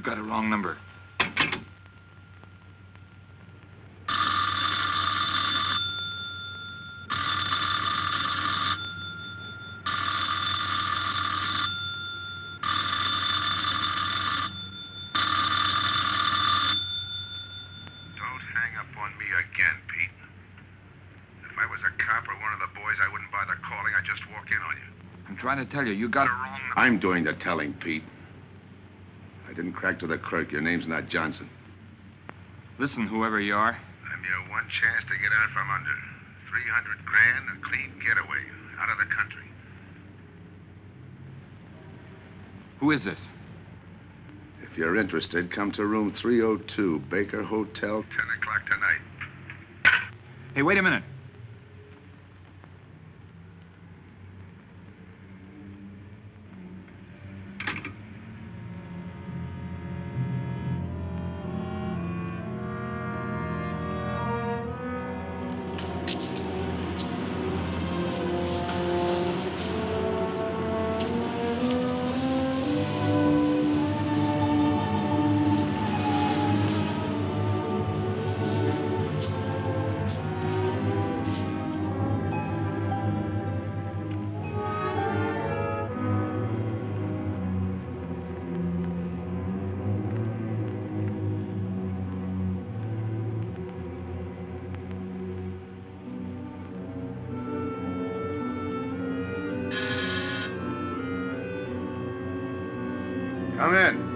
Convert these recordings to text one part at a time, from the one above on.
got a wrong number. Trying to tell you, you got it wrong. I'm doing the telling, Pete. I didn't crack to the clerk. Your name's not Johnson. Listen, whoever you are. I'm your one chance to get out from under. 300 grand, a clean getaway, out of the country. Who is this? If you're interested, come to room 302, Baker Hotel. 10 o'clock tonight. Hey, wait a minute. Come in.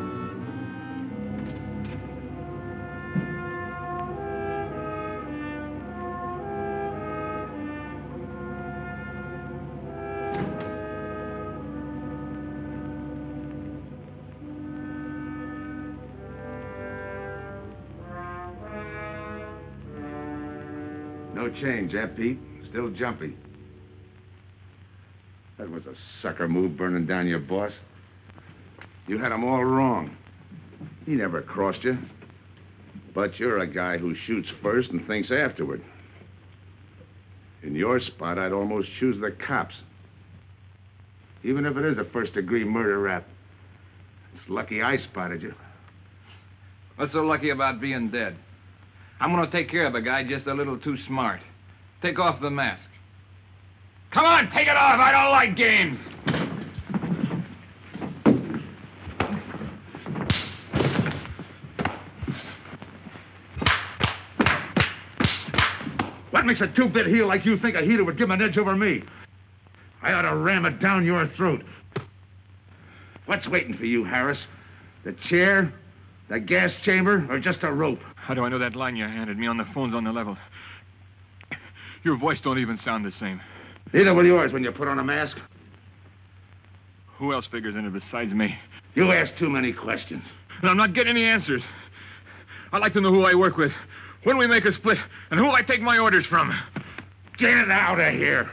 No change, eh, Pete? Still jumpy. That was a sucker move, burning down your boss. You had him all wrong. He never crossed you. But you're a guy who shoots first and thinks afterward. In your spot, I'd almost choose the cops. Even if it is a first-degree murder rap. It's lucky I spotted you. What's so lucky about being dead? I'm gonna take care of a guy just a little too smart. Take off the mask. Come on, take it off! I don't like games! What makes a two-bit heel like you think a heater would give him an edge over me? I ought to ram it down your throat. What's waiting for you, Harris? The chair, the gas chamber, or just a rope? How do I know that line you handed me on the phone's on the level? Your voice don't even sound the same. Neither will yours when you put on a mask. Who else figures in it besides me? You ask too many questions. And I'm not getting any answers. I'd like to know who I work with, when we make a split, and who I take my orders from. Get out of here.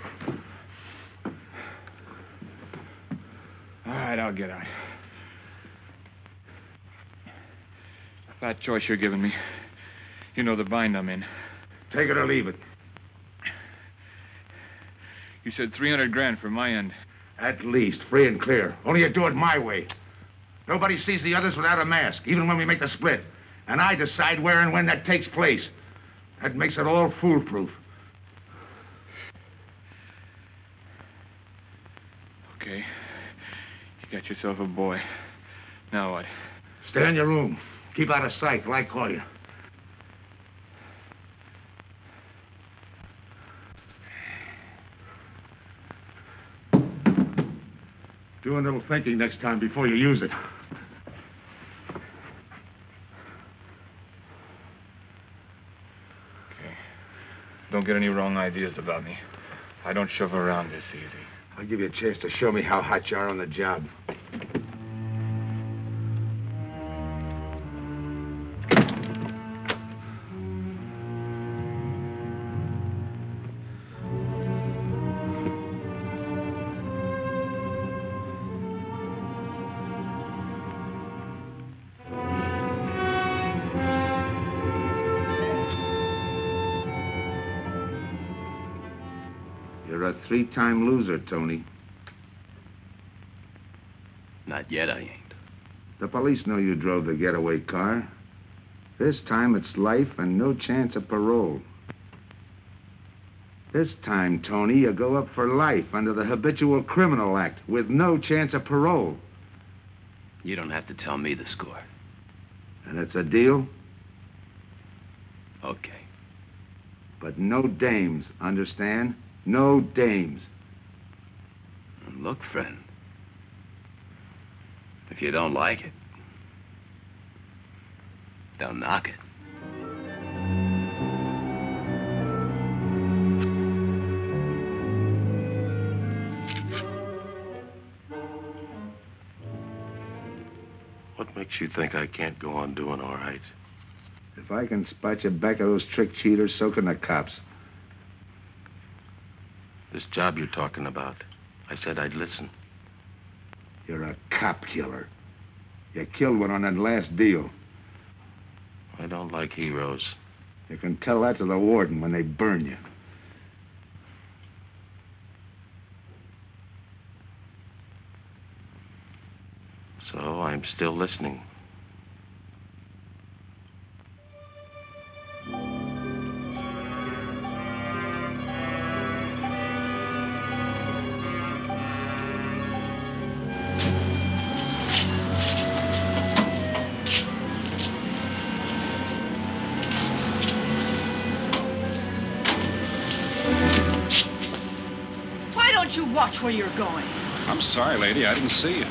All right, I'll get out. That choice you're giving me. You know the bind I'm in. Take it or leave it. You said 300 grand for my end. At least, free and clear. Only you do it my way. Nobody sees the others without a mask, even when we make the split. And I decide where and when that takes place. That makes it all foolproof. Okay. You got yourself a boy. Now what? Stay in your room. Keep out of sight till I call you. Do a little thinking next time before you use it. Okay. Don't get any wrong ideas about me. I don't shove around this easy. I'll give you a chance to show me how hot you are on the job. You're a three-time loser, Tony. Not yet, I ain't. The police know you drove the getaway car. This time it's life and no chance of parole. This time, Tony, you go up for life under the Habitual Criminal Act with no chance of parole. You don't have to tell me the score. And it's a deal? Okay. But no dames, understand? No dames. Look, friend. If you don't like it, don't knock it. What makes you think I can't go on doing all right? If I can spot you back of those trick cheaters, so can the cops. This job you're talking about, I said I'd listen. You're a cop killer. You killed one on that last deal. I don't like heroes. You can tell that to the warden when they burn you. So I'm still listening. Why don't you watch where you're going? I'm sorry, lady. I didn't see you.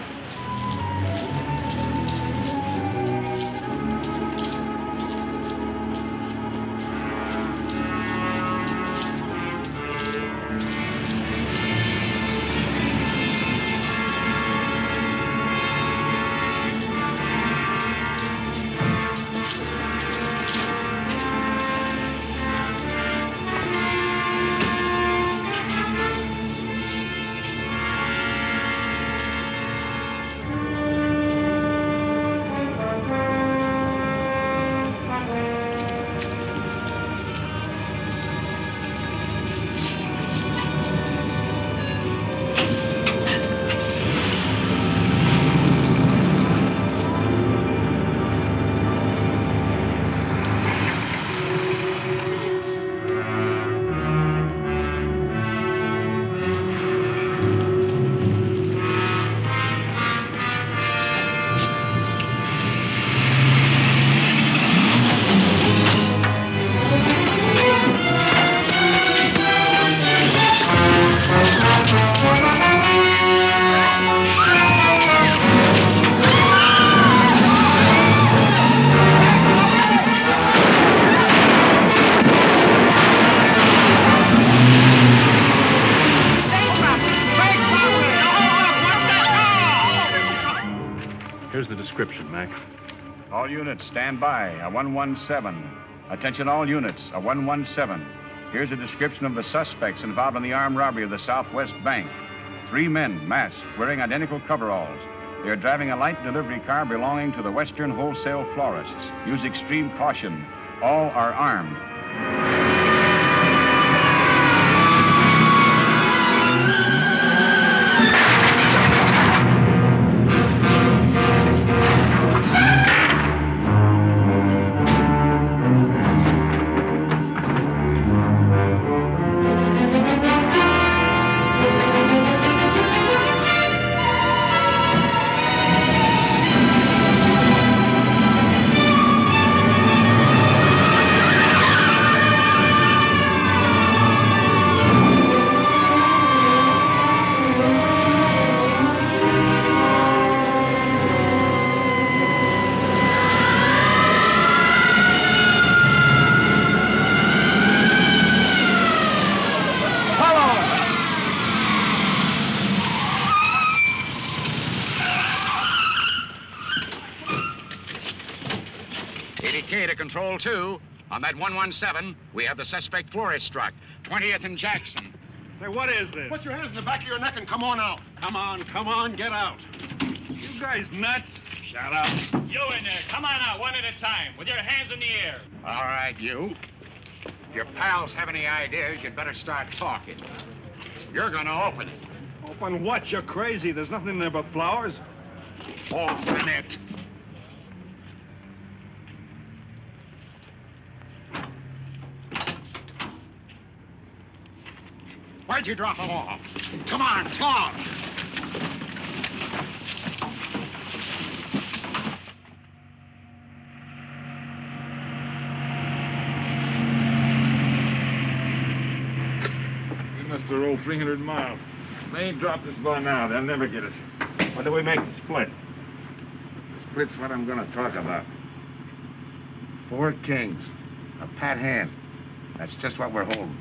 Description, Mac. All units, stand by. A 117. Attention all units, a 117. Here's a description of the suspects involved in the armed robbery of the Southwest Bank. 3 men, masked, wearing identical coveralls. They are driving a light delivery car belonging to the Western Wholesale Florists. Use extreme caution. All are armed. Control 2. On that 117, we have the suspect florist struck. 20th and Jackson. Say, what is this? Put your hands in the back of your neck and come on out. Come on, get out. You guys nuts? Shut up. You in there, come on out, one at a time, with your hands in the air. All right, you. If your pals have any ideas, you'd better start talking. You're gonna open it. Open what? You're crazy. There's nothing in there but flowers. Open it. Why'd you drop him off? Come on, talk! We must have rolled 300 miles. They ain't dropped us by now. They'll never get us. When do we make the split? The split's what I'm going to talk about. 4 kings. A pat hand. That's just what we're holding.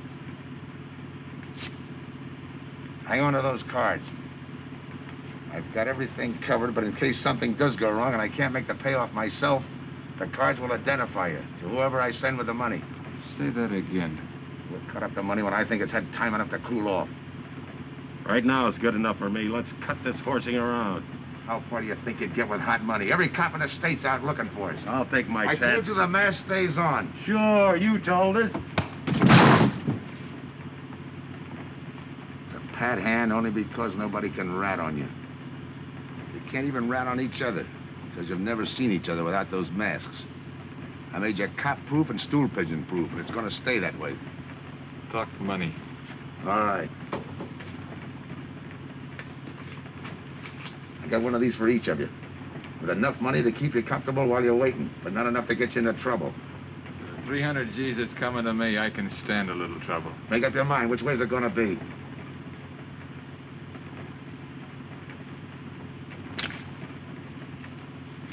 Hang on to those cards. I've got everything covered, but in case something does go wrong and I can't make the payoff myself, the cards will identify you to whoever I send with the money. Say that again. We'll cut up the money when I think it's had time enough to cool off. Right now is good enough for me. Let's cut this horsing around. How far do you think you'd get with hot money? Every cop in the state's out looking for us. I'll take my I chance. told you the mask stays on. Sure, you told us. It's a pat hand only because nobody can rat on you. You can't even rat on each other because you've never seen each other without those masks. I made you cop-proof and stool pigeon-proof, and it's going to stay that way. Talk money. All right. I got one of these for each of you. With enough money to keep you comfortable while you're waiting, but not enough to get you into trouble. 300 G's that's coming to me, I can stand a little trouble. Make up your mind. Which way's it going to be?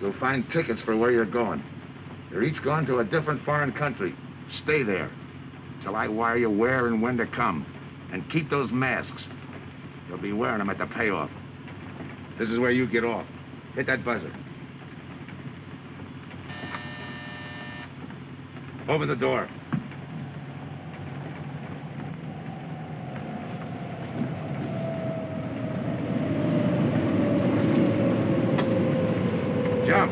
You'll find tickets for where you're going. You're each going to a different foreign country. Stay there till I wire you where and when to come. And keep those masks. You'll be wearing them at the payoff. This is where you get off. Hit that buzzer. Open the door. Jump.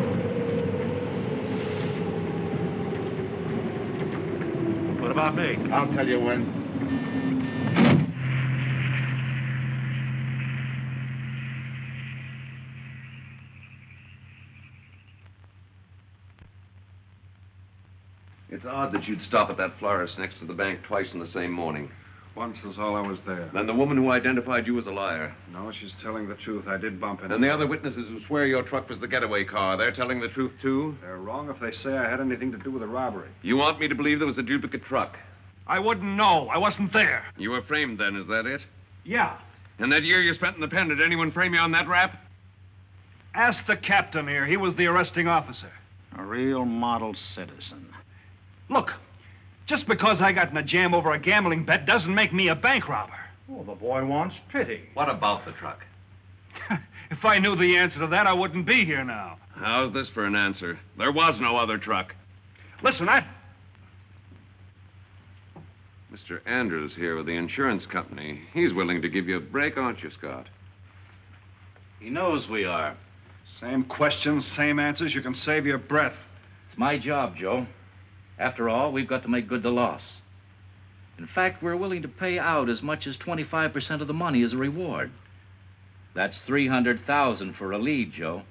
What about me? I'll tell you when. It's odd that you'd stop at that florist next to the bank twice in the same morning. Once was all I was there. Then the woman who identified you as a liar. No, she's telling the truth. I did bump into And the other witnesses who swear your truck was the getaway car, they're telling the truth, too? They're wrong if they say I had anything to do with the robbery. You want me to believe there was a duplicate truck? I wouldn't know. I wasn't there. You were framed then, is that it? Yeah. And that year you spent in the pen, did anyone frame you on that rap? Ask the captain here. He was the arresting officer. A real model citizen. Look, just because I got in a jam over a gambling bet doesn't make me a bank robber. Oh, the boy wants pity. What about the truck? If I knew the answer to that, I wouldn't be here now. How's this for an answer? There was no other truck. Listen, Mr. Andrews here with the insurance company. He's willing to give you a break, aren't you, Scott? He knows we are. Same questions, same answers. You can save your breath. It's my job, Joe. After all, we've got to make good the loss. In fact, we're willing to pay out as much as 25% of the money as a reward. That's $300,000 for a lead, Joe.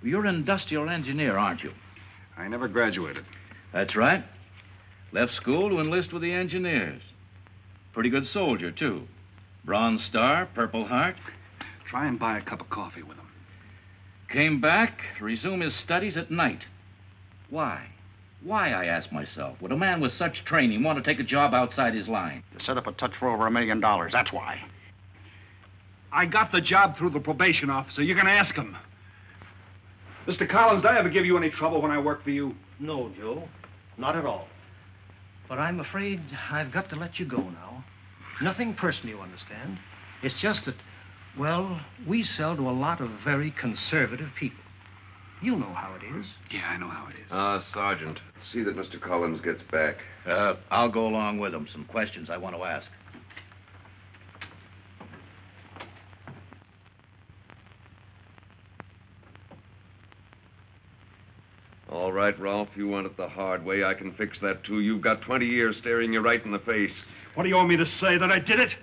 You're an industrial engineer, aren't you? I never graduated. That's right. Left school to enlist with the engineers. Pretty good soldier, too. Bronze Star, Purple Heart. Try and buy a cup of coffee with him. Came back to resume his studies at night. Why? Why, I ask myself, would a man with such training want to take a job outside his line? To set up a touch for over $1 million, that's why. I got the job through the probation officer. You can ask him. Mr. Collins, did I ever give you any trouble when I worked for you? No, Joe. Not at all. But I'm afraid I've got to let you go now. Nothing personal, you understand. It's just that, well, we sell to a lot of very conservative people. You know how it is. Yeah, I know how it is. Sergeant, see that Mr. Collins gets back. I'll go along with him. Some questions I want to ask. All right, Rolfe, you want it the hard way. I can fix that, too. You've got 20 years staring you right in the face. What do you want me to say, that I did it?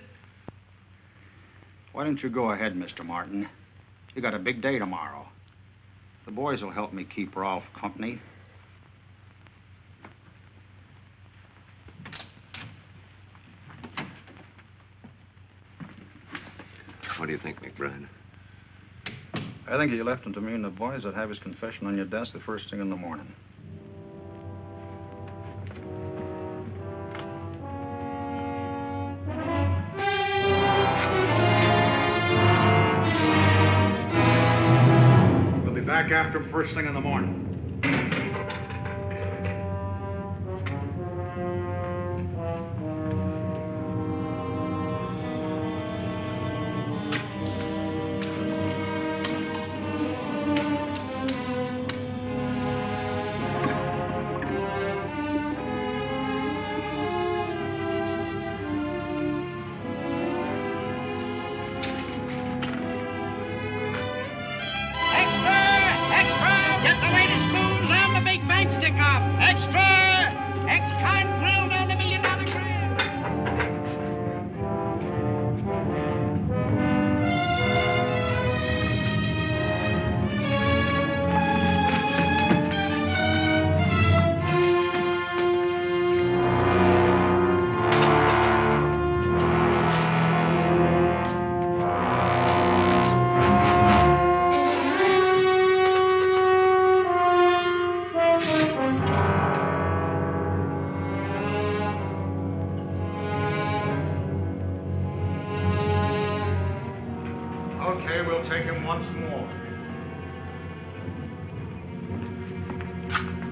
Why don't you go ahead, Mr. Martin? You got a big day tomorrow. The boys will help me keep Rolfe company. What do you think, McBride? I think you left him to me and the boys would have his confession on your desk the first thing in the morning. We'll be back after him first thing in the morning.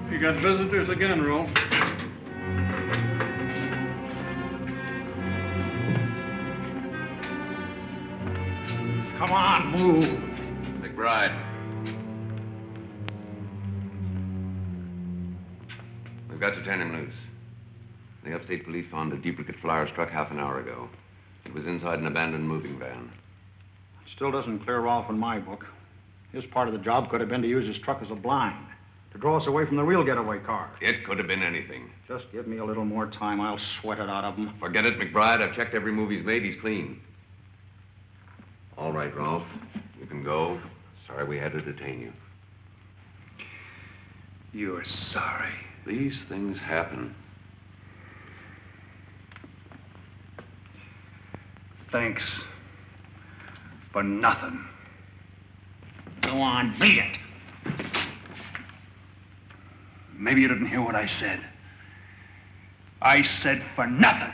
You got visitors again, Rolfe. Come on, move. McBride. We've got to turn him loose. The upstate police found a duplicate flyer struck half an hour ago. It was inside an abandoned moving van. Still doesn't clear Rolfe in my book. His part of the job could have been to use his truck as a blind, to draw us away from the real getaway car. It could have been anything. Just give me a little more time. I'll sweat it out of him. Forget it, McBride. I've checked every move he's made. He's clean. All right, Rolfe. You can go. Sorry we had to detain you. You're sorry. These things happen. Thanks for nothing. Go on, beat it. Maybe you didn't hear what I said. I said for nothing.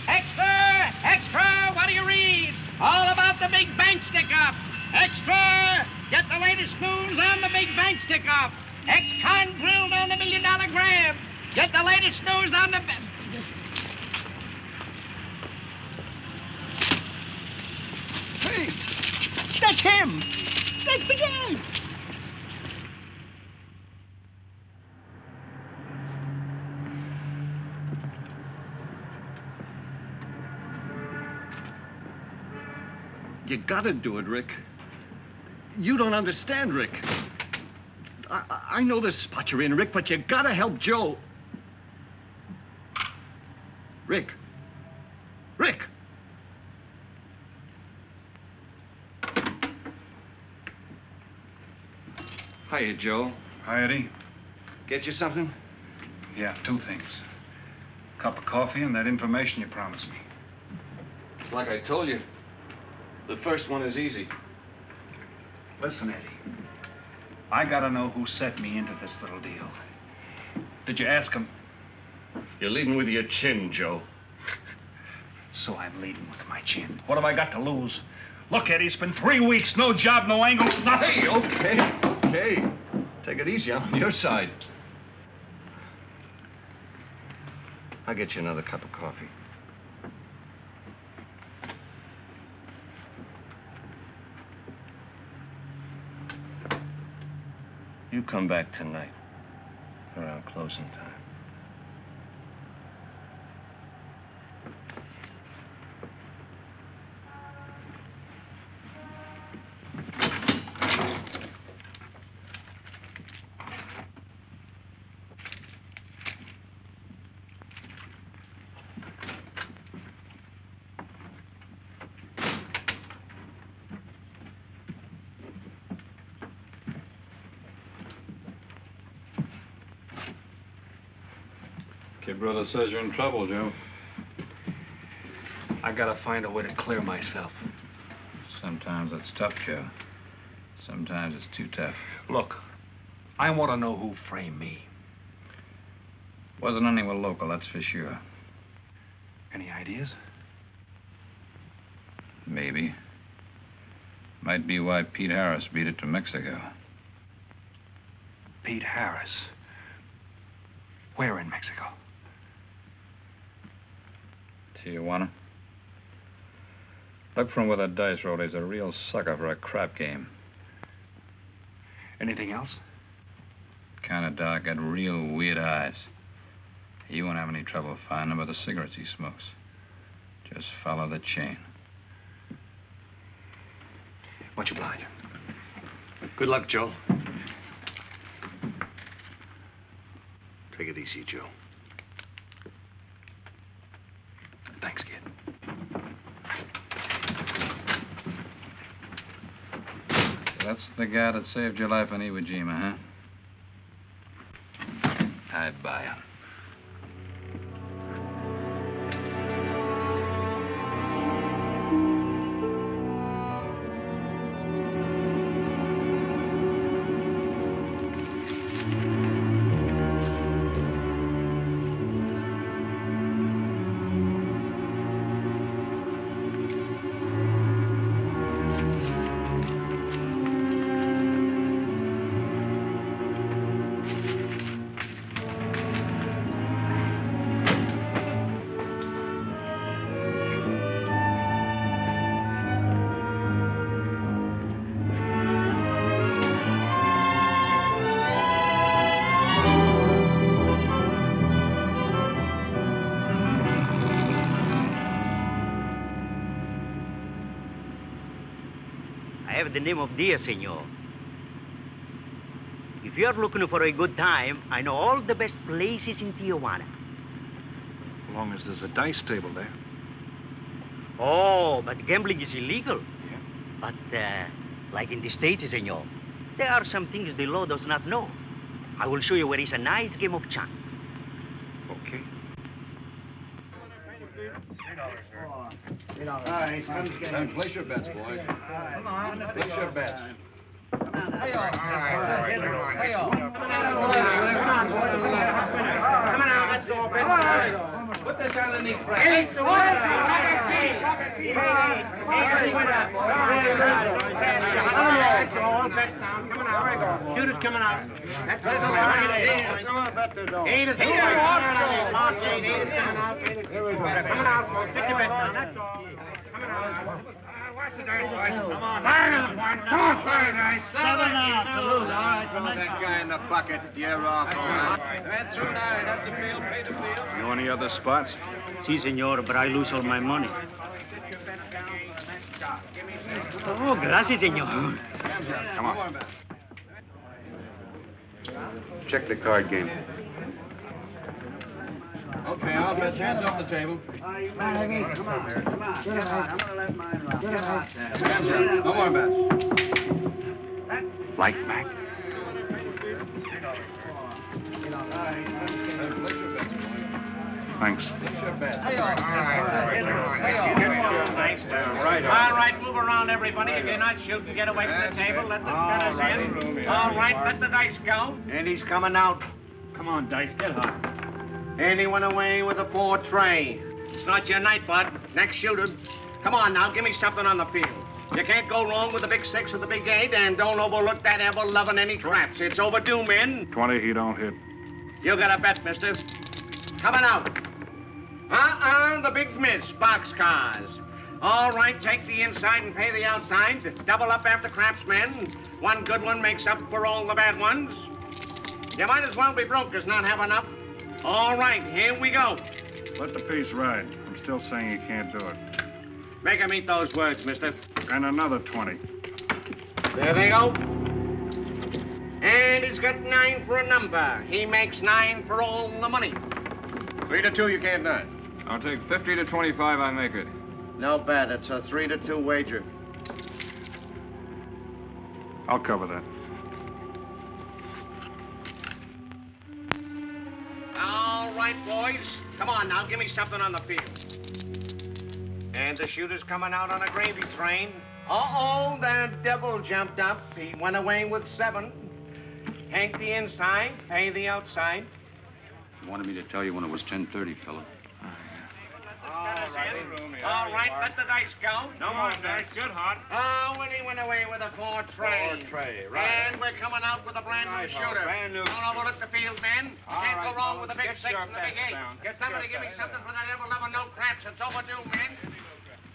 Extra! Extra! What do you read? All about the big bank stick-up. Extra! Get the latest news on the big bank stick-up. Ex-con grilled on the $1 million grab. Get the latest news on the... Hey, that's him. That's the guy. You gotta do it, Rick. You don't understand, Rick. I know this spot you're in, Rick, but you gotta help Joe. Rick. Rick! Hiya, Joe. Hi, Eddie. Get you something? Yeah, 2 things. Cup of coffee and that information you promised me. It's like I told you. The first one is easy. Listen, Eddie. I gotta know who set me into this little deal. Did you ask him? You're leading with your chin, Joe. So I'm leading with my chin. What have I got to lose? Look, Eddie, it's been 3 weeks. No job, no angle, nothing. Hey, okay. Take it easy. I'm on your side. I'll get you another cup of coffee. You come back tonight, around closing time. Your brother says you're in trouble, Joe. I gotta find a way to clear myself. Sometimes it's tough, Joe. Sometimes it's too tough. Look, I want to know who framed me. Wasn't anyone local, that's for sure. Any ideas? Maybe. Might be why Pete Harris beat it to Mexico. Pete Harris? Where in Mexico? Tijuana. Look for him with a dice roll. He's a real sucker for a crap game. Anything else? Kind of dark, got real weird eyes. You won't have any trouble finding him with the cigarettes he smokes. Just follow the chain. Much obliged. Good luck, Joe. Take it easy, Joe. Thanks, kid. That's the guy that saved your life in Iwo Jima, huh? I buy him. The name of Dia, senor. If you're looking for a good time, I know all the best places in Tijuana. As long as there's a dice table there. Oh, but gambling is illegal. Yeah. But, like in the States, senor, there are some things the law does not know. I will show you where is a nice game of chance. Okay. All right, Place your bets, boys. Come on. Place your bets. Hey, all. Hey, all. Come on out, let's go. Put this underneath breath. Eight to one. Shooters coming out. That's what Eight is coming out. Pick your bets down. That's all. Watch the dice, boys. Come on. Fire the points. Come on, fire dice. 7 out to lose. All right, Throw that guy in the bucket. You're off. That's all right. That's the field. Pay the field. You know any other spots? Si, senor, but I lose all my money. Oh, gracias, senor. Come on. Check the card game. Okay, I'll bet. Hands off the table. Come on. Come on. I'm going to let mine rock. Hands up. No more bets. Light back. Thanks. All right, move around, everybody. If you're not shooting, get away from the table. Let the fellas in. All right, let the dice go. And he's coming out. Come on, Dice, get hot. And he went away with a 4 tray. It's not your night, bud. Next shooter. Come on now, give me something on the field. You can't go wrong with the big 6 or the big 8, and don't overlook that ever-loving any traps. It's overdue, men. 20, he don't hit. You got a bet, mister. Coming out. The big miss, boxcars. All right, take the inside and pay the outside. Double up after craps, men. One good one makes up for all the bad ones. You might as well be broke as not have enough. All right, here we go. Let the piece ride. I'm still saying he can't do it. Make him eat those words, mister. And another 20. There they go. And he's got 9 for a number. He makes 9 for all the money. 3 to 2, you can't deny. I'll take 50 to 25, I make it. No bet. It's a 3 to 2 wager. I'll cover that. All right, boys. Come on now, give me something on the field. And the shooter's coming out on a gravy train. Uh-oh, the devil jumped up. He went away with 7. Hank the inside, pay the outside. You wanted me to tell you when it was 10:30, fella. All right, let the dice go. No more dice. Good, Hart. Oh, and he went away with a 4 tray. 4 tray, right. And we're coming out with a brand new shooter. Brand new. Don't overlook the field, men. Can't go wrong with the big 6 and the big 8. Get Somebody give me something for that ever-loving no craps. It's overdue, men.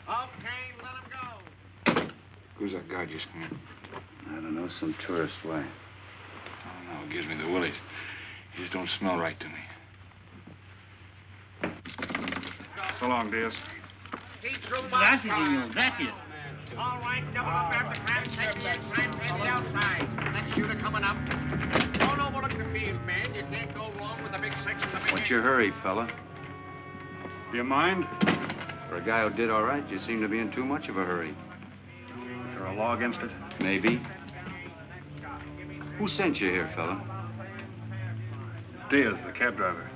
Okay, let him go. Who's that guy just come in? I don't know, some tourist way. I don't know. It gives me the willies. He just don't smell right to me. So long, Diaz. Gracias, senor. Gracias. All right, double up after craps. Take the inside, pay the outside. Next shooter coming up. Don't overlook the field, man. You can't go wrong with the big 6 and the big 8. What's your hurry, fella? Do you mind? For a guy who did all right, you seem to be in too much of a hurry. Is there a law against it? Maybe. Who sent you here, fella? Diaz, the cab driver.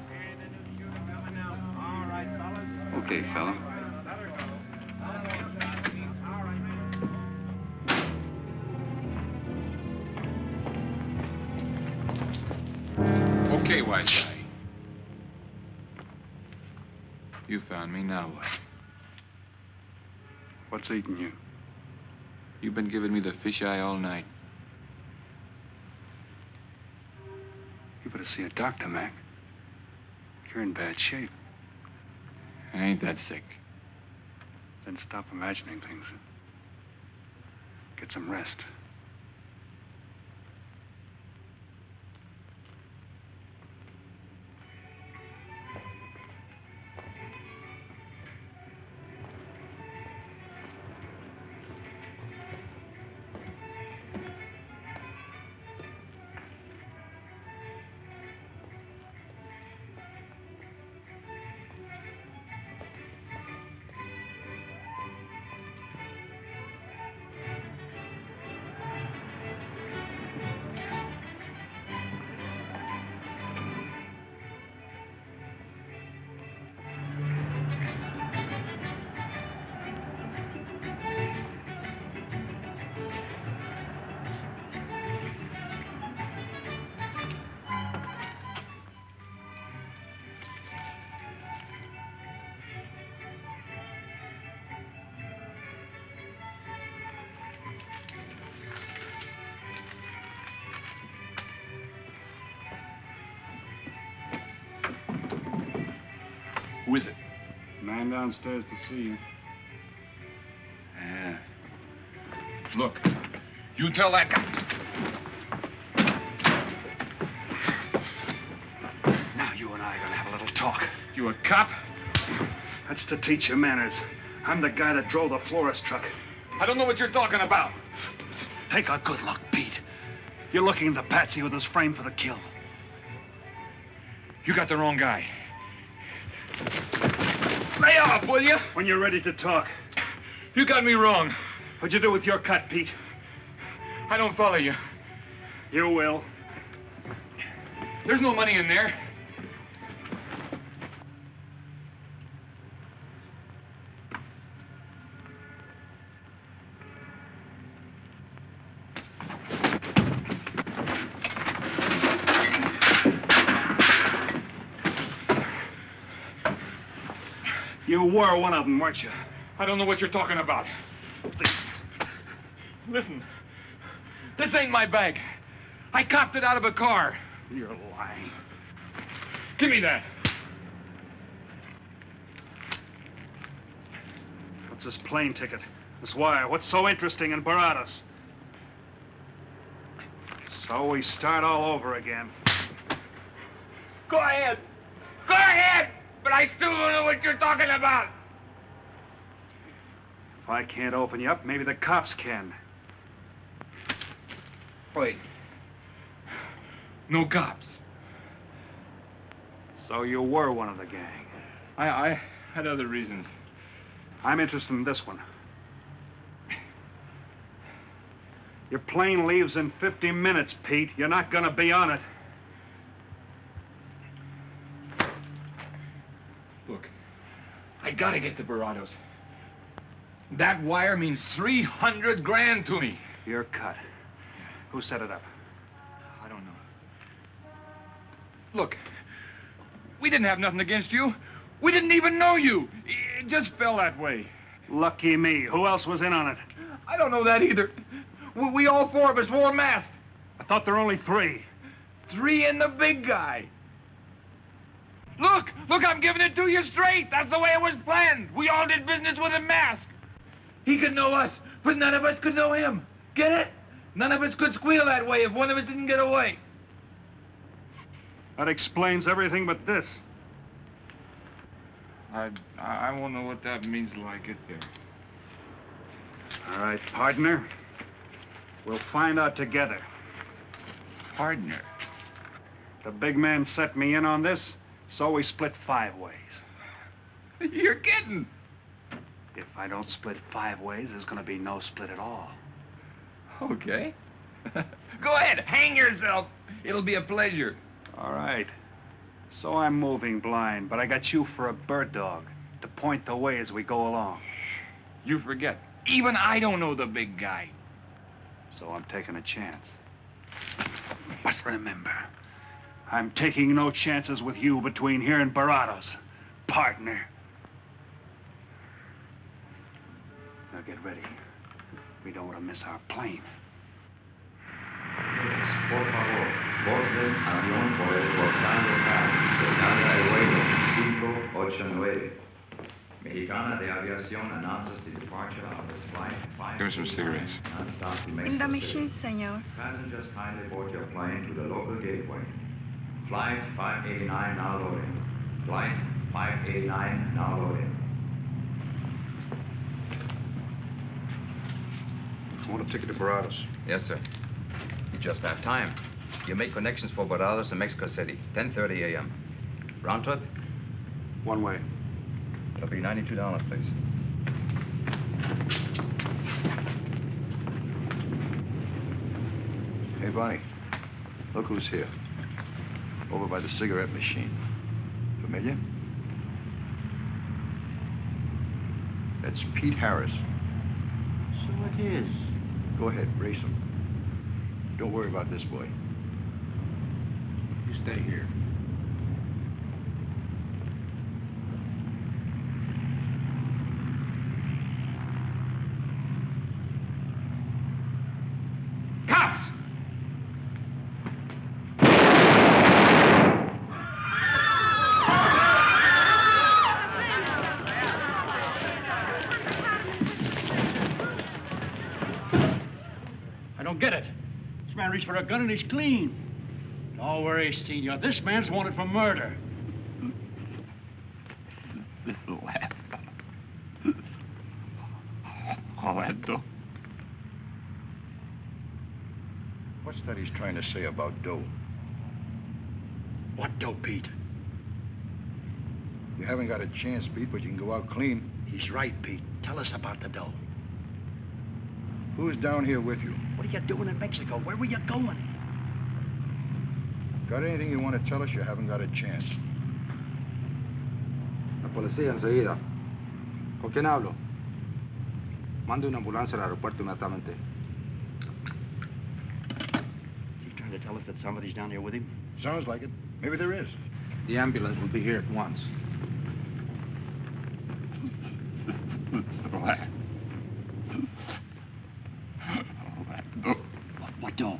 Okay, fella. Okay, white guy. You found me, now what? What's eating you? You've been giving me the fisheye all night. You better see a doctor, Mac. You're in bad shape. I ain't that sick. Then stop imagining things. Get some rest. Who is it? Man downstairs to see you. Yeah. Look, you tell that guy. Now you and I are gonna have a little talk. You a cop? That's to teach you manners. I'm the guy that drove the florist truck. I don't know what you're talking about. Take a good look, Pete. You're looking into Patsy with his frame for the kill. You got the wrong guy. Lay off, will you? When you're ready to talk. You got me wrong. What'd you do with your cut, Pete? I don't follow you. You will. There's no money in there. You were one of them, weren't you? I don't know what you're talking about. Listen, this ain't my bag. I copped it out of a car. You're lying. Give me that. What's this plane ticket? This wire? What's so interesting in Baradas? So we start all over again. Go ahead. Go ahead! But I still don't know what you're talking about. If I can't open you up, maybe the cops can. Wait. No cops. So you were one of the gang. I had other reasons. I'm interested in this one. Your plane leaves in 50 minutes, Pete. You're not gonna be on it. gotta get to Barados. That wire means 300 grand to me. You're cut. Who set it up? I don't know. Look, we didn't have nothing against you. We didn't even know you. It just fell that way. Lucky me. Who else was in on it? I don't know that either. We all four of us wore masks. I thought there were only 3. 3 and the big guy. Look, I'm giving it to you straight. That's the way it was planned. We all did business with a mask. He could know us, but none of us could know him. Get it? None of us could squeal that way if one of us didn't get away. That explains everything but this. I won't know what that means till I get there. All right, partner. We'll find out together. Partner? The big man set me in on this, so we split 5 ways. You're kidding. If I don't split 5 ways, there's gonna be no split at all. Okay. Go ahead, hang yourself. It'll be a pleasure. All right. So I'm moving blind, but I got you for a bird dog to point the way as we go along. You forget. Even I don't know the big guy. So I'm taking a chance. But remember, I'm taking no chances with you between here and Barados, partner. Now get ready. We don't want to miss our plane. Por favor, borden avión por el portal local, señal de vuelo 589. Mexicana de Aviación announces the departure of its flight 5. Give me some cigarettes. Non-stop to In Mexico the City. machine, senor. Passengers kindly board your plane to the local gateway. Flight 589 now loading. Flight 589 now loading. I want a ticket to Barados. Yes, sir. You just have time. You make connections for Barados and Mexico City, 10:30 a.m. Round trip? One way. It'll be $92, please. Hey, Bonnie. Look who's here. Over by the cigarette machine. Familiar? That's Pete Harris. So it is. Go ahead, race him. Don't worry about this boy. You stay here. Cops! I don't get it. This man reached for a gun and he's clean. Don't worry, senor. This man's wanted for murder. This will happen. All that dough. What's that he's trying to say about dough? What dough, Pete? You haven't got a chance, Pete, but you can go out clean. He's right, Pete. Tell us about the dough. Who's down here with you? What are you doing in Mexico? Where were you going? Got anything you want to tell us? You haven't got a chance. La policía enseguida. ¿Con quién hablo? Mande una ambulancia al aeropuerto inmediatamente. Is he trying to tell us that somebody's down here with him? Sounds like it. Maybe there is. The ambulance will be here at once. What dough?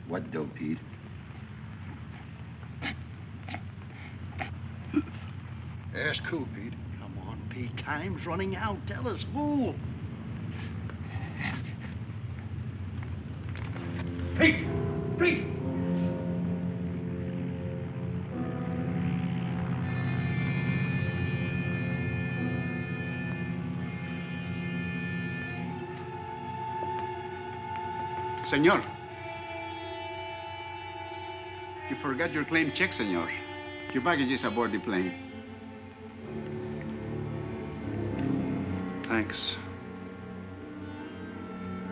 What dough, Pete? Ask who, Pete? Come on, Pete. Time's running out. Tell us who. Pete! Pete! Senor. You forgot your claim check, senor. Your baggage is aboard the plane. Thanks.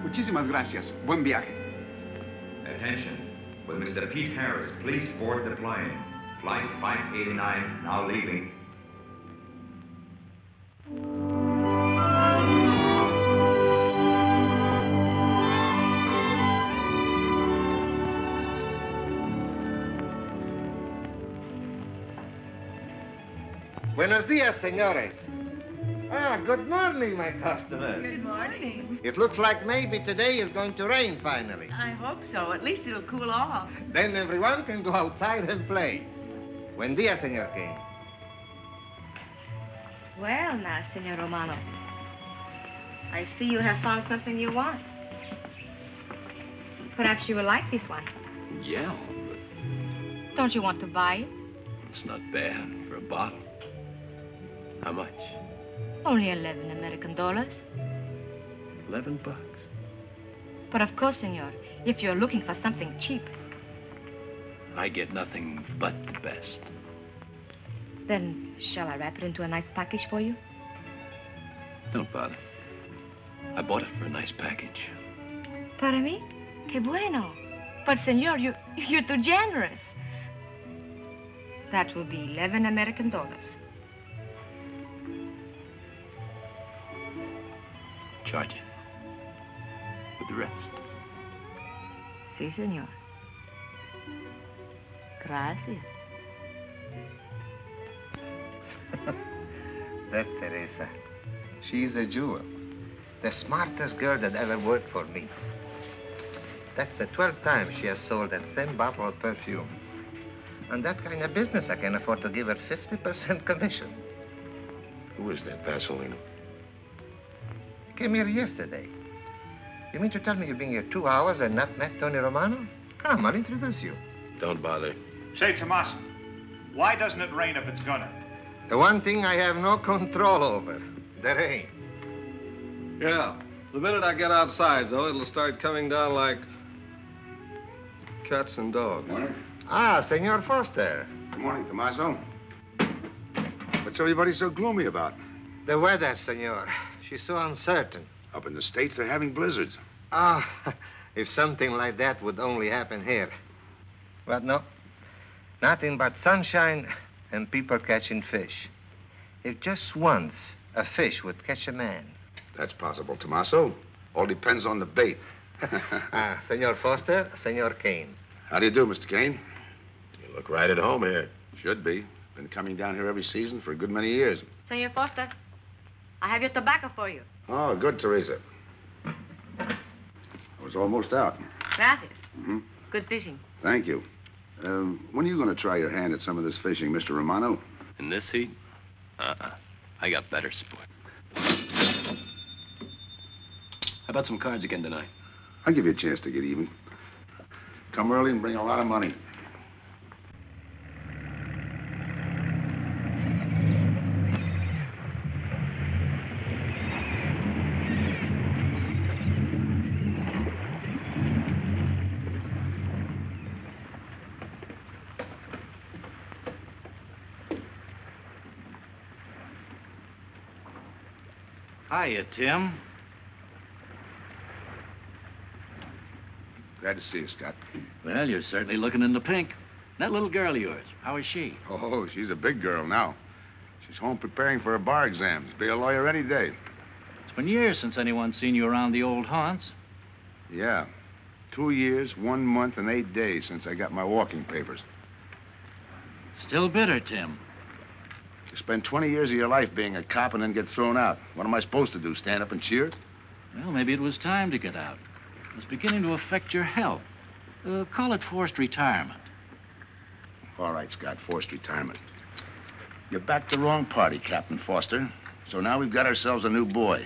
Muchísimas gracias. Buen viaje. Attention. Will Mr. Pete Harris please board the plane? Flight 589 now leaving. Buenos dias, senores. Ah, good morning, my customers. Good morning. It looks like maybe today is going to rain finally. I hope so. At least it'll cool off. Then everyone can go outside and play. Buen dia, Senor King. Well, now, Senor Romano, I see you have found something you want. Perhaps you will like this one. Yeah, Don't you want to buy it? it's not bad for a bottle. How much? Only 11 American dollars. $11. But of course, senor, if you're looking for something cheap, I get nothing but the best. then shall I wrap it into a nice package for you? Don't bother. I bought it for a nice package. Para mí? Que bueno. But, senor, you're too generous. That will be 11 American dollars. Charge it. With the rest. Si, senor. Gracias. That Teresa, she's a jewel. The smartest girl that ever worked for me. That's the 12th time she has sold that same bottle of perfume. On that kind of business, I can afford to give her 50% commission. Who is that Vaseline? Came here yesterday. You mean to tell me you've been here 2 hours and not met Tony Romano? Come, I'll introduce you. Don't bother. Say, Tomas, why doesn't it rain if it's gonna? The one thing I have no control over, the rain. Yeah. The minute I get outside, though, it'll start coming down like cats and dogs. Morning. Ah, Senor Foster. Good morning, Tommaso. What's everybody so gloomy about? The weather, senor. She's so uncertain. Up in the States, they're having blizzards. Ah, if something like that would only happen here. But no. Nothing but sunshine and people catching fish. If just once a fish would catch a man. That's possible, Tommaso. All depends on the bait. Ah, Senor Foster, Senor Kane. How do you do, Mr. Kane? You look right at home here. Should be. Been coming down here every season for a good many years. Senor Foster, I have your tobacco for you. Oh, good, Teresa. I was almost out. Gracias. Mm-hmm. Good fishing. Thank you. When are you going to try your hand at some of this fishing, Mr. Romano? In this heat? I got better sport. How about some cards again tonight? I'll give you a chance to get even. Come early and bring a lot of money. Hiya, Tim. Glad to see you, Scott. Well, you're certainly looking in the pink. That little girl of yours, how is she? Oh, she's a big girl now. She's home preparing for her bar exams. Be a lawyer any day. It's been years since anyone's seen you around the old haunts. Yeah. 2 years, 1 month, and 8 days since I got my walking papers. Still bitter, Tim. You spend 20 years of your life being a cop and then get thrown out. What am I supposed to do, stand up and cheer? Well, maybe it was time to get out. It was beginning to affect your health. Call it forced retirement. All right, Scott, forced retirement. You backed the wrong party, Captain Foster. So now we've got ourselves a new boy.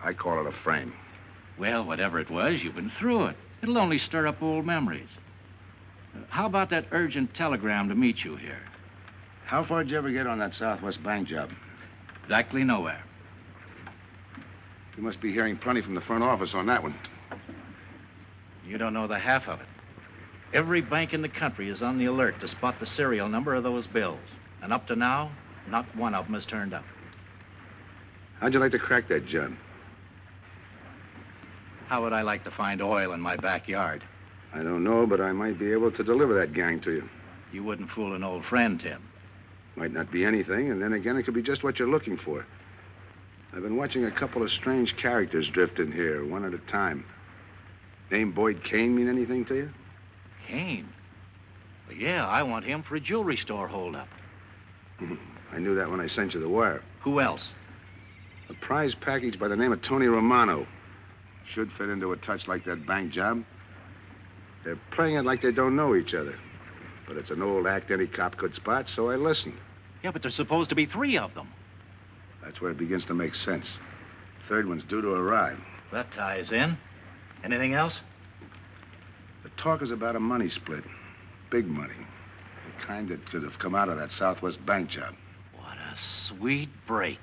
I call it a frame. Well, whatever it was, you've been through it. It'll only stir up old memories. How about that urgent telegram to meet you here? How far did you ever get on that Southwest Bank job? Exactly nowhere. You must be hearing plenty from the front office on that one. You don't know the half of it. Every bank in the country is on the alert to spot the serial number of those bills. And up to now, not one of them has turned up. How'd you like to crack that job? How would I like to find oil in my backyard? I don't know, but I might be able to deliver that gang to you. You wouldn't fool an old friend, Tim. Might not be anything, and then again, it could be just what you're looking for. I've been watching a couple of strange characters drift in here, one at a time. Name Boyd Kane mean anything to you? Kane? Well, yeah, I want him for a jewelry store holdup. I knew that when I sent you the wire. Who else? A prize package by the name of Tony Romano. Should fit into a touch like that bank job. They're playing it like they don't know each other. But it's an old act any cop could spot, so I listened. Yeah, but there's supposed to be 3 of them. That's where it begins to make sense. Third one's due to arrive. That ties in. Anything else? The talk is about a money split. Big money. The kind that could have come out of that Southwest bank job. What a sweet break.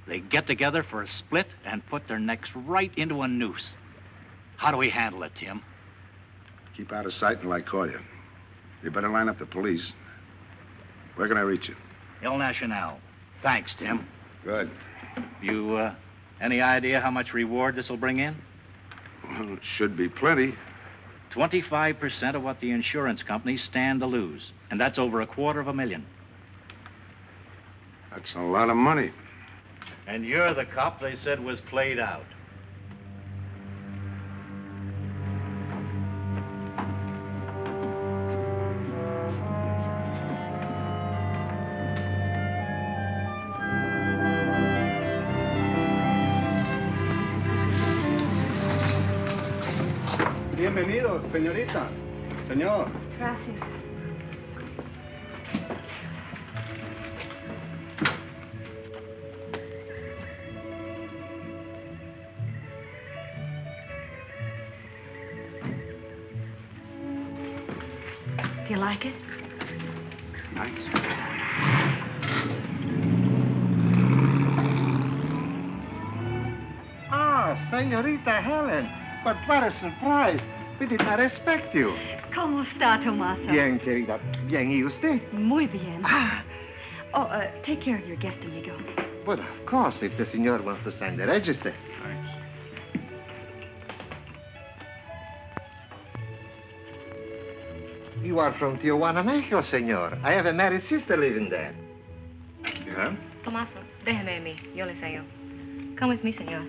They get together for a split and put their necks right into a noose. How do we handle it, Tim? Keep out of sight until I call you. You better line up the police. Where can I reach you? El Nacional. Thanks, Tim. Good. You, any idea how much reward this will bring in? Well, it should be plenty. 25% of what the insurance companies stand to lose. And that's over $250,000. That's a lot of money. And you're the cop they said was played out. Bienvenido, señorita. Señor. Gracias. Do you like it? Nice. Ah, Señorita Helen. But what a surprise. We did not expect you. ¿Cómo está, Tomaso? Bien, querida. Bien, ¿y usted? Muy bien. Ah. Oh, take care of your guest, amigo. But of course, if the senor wants to sign the register. Thanks. You are from Tijuana, Mexico, senor. I have a married sister living there. Yeah? Tomaso, déjeme a mí. Yo le enseño. Come with me, senor.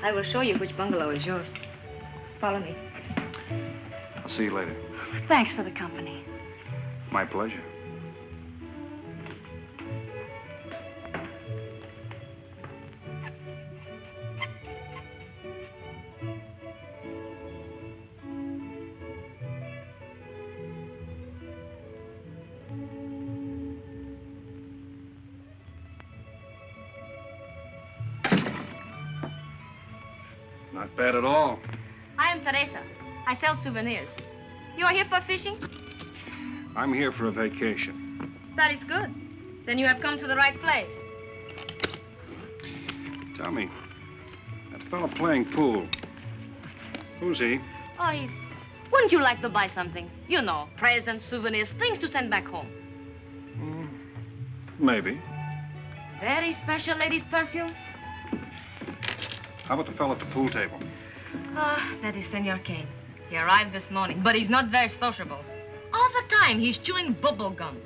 I will show you which bungalow is yours. Follow me. I'll see you later. Thanks for the company. My pleasure. Not bad at all. I am Teresa. I sell souvenirs. You are here for fishing? I'm here for a vacation. That is good. Then you have come to the right place. Tell me, that fellow playing pool, who's he? Oh, he's... Wouldn't you like to buy something? You know, presents, souvenirs, things to send back home. Maybe. Very special ladies' perfume. How about the fellow at the pool table? Ah, that is Senor Kane. He arrived this morning, but he's not very sociable. All the time, he's chewing bubble gum.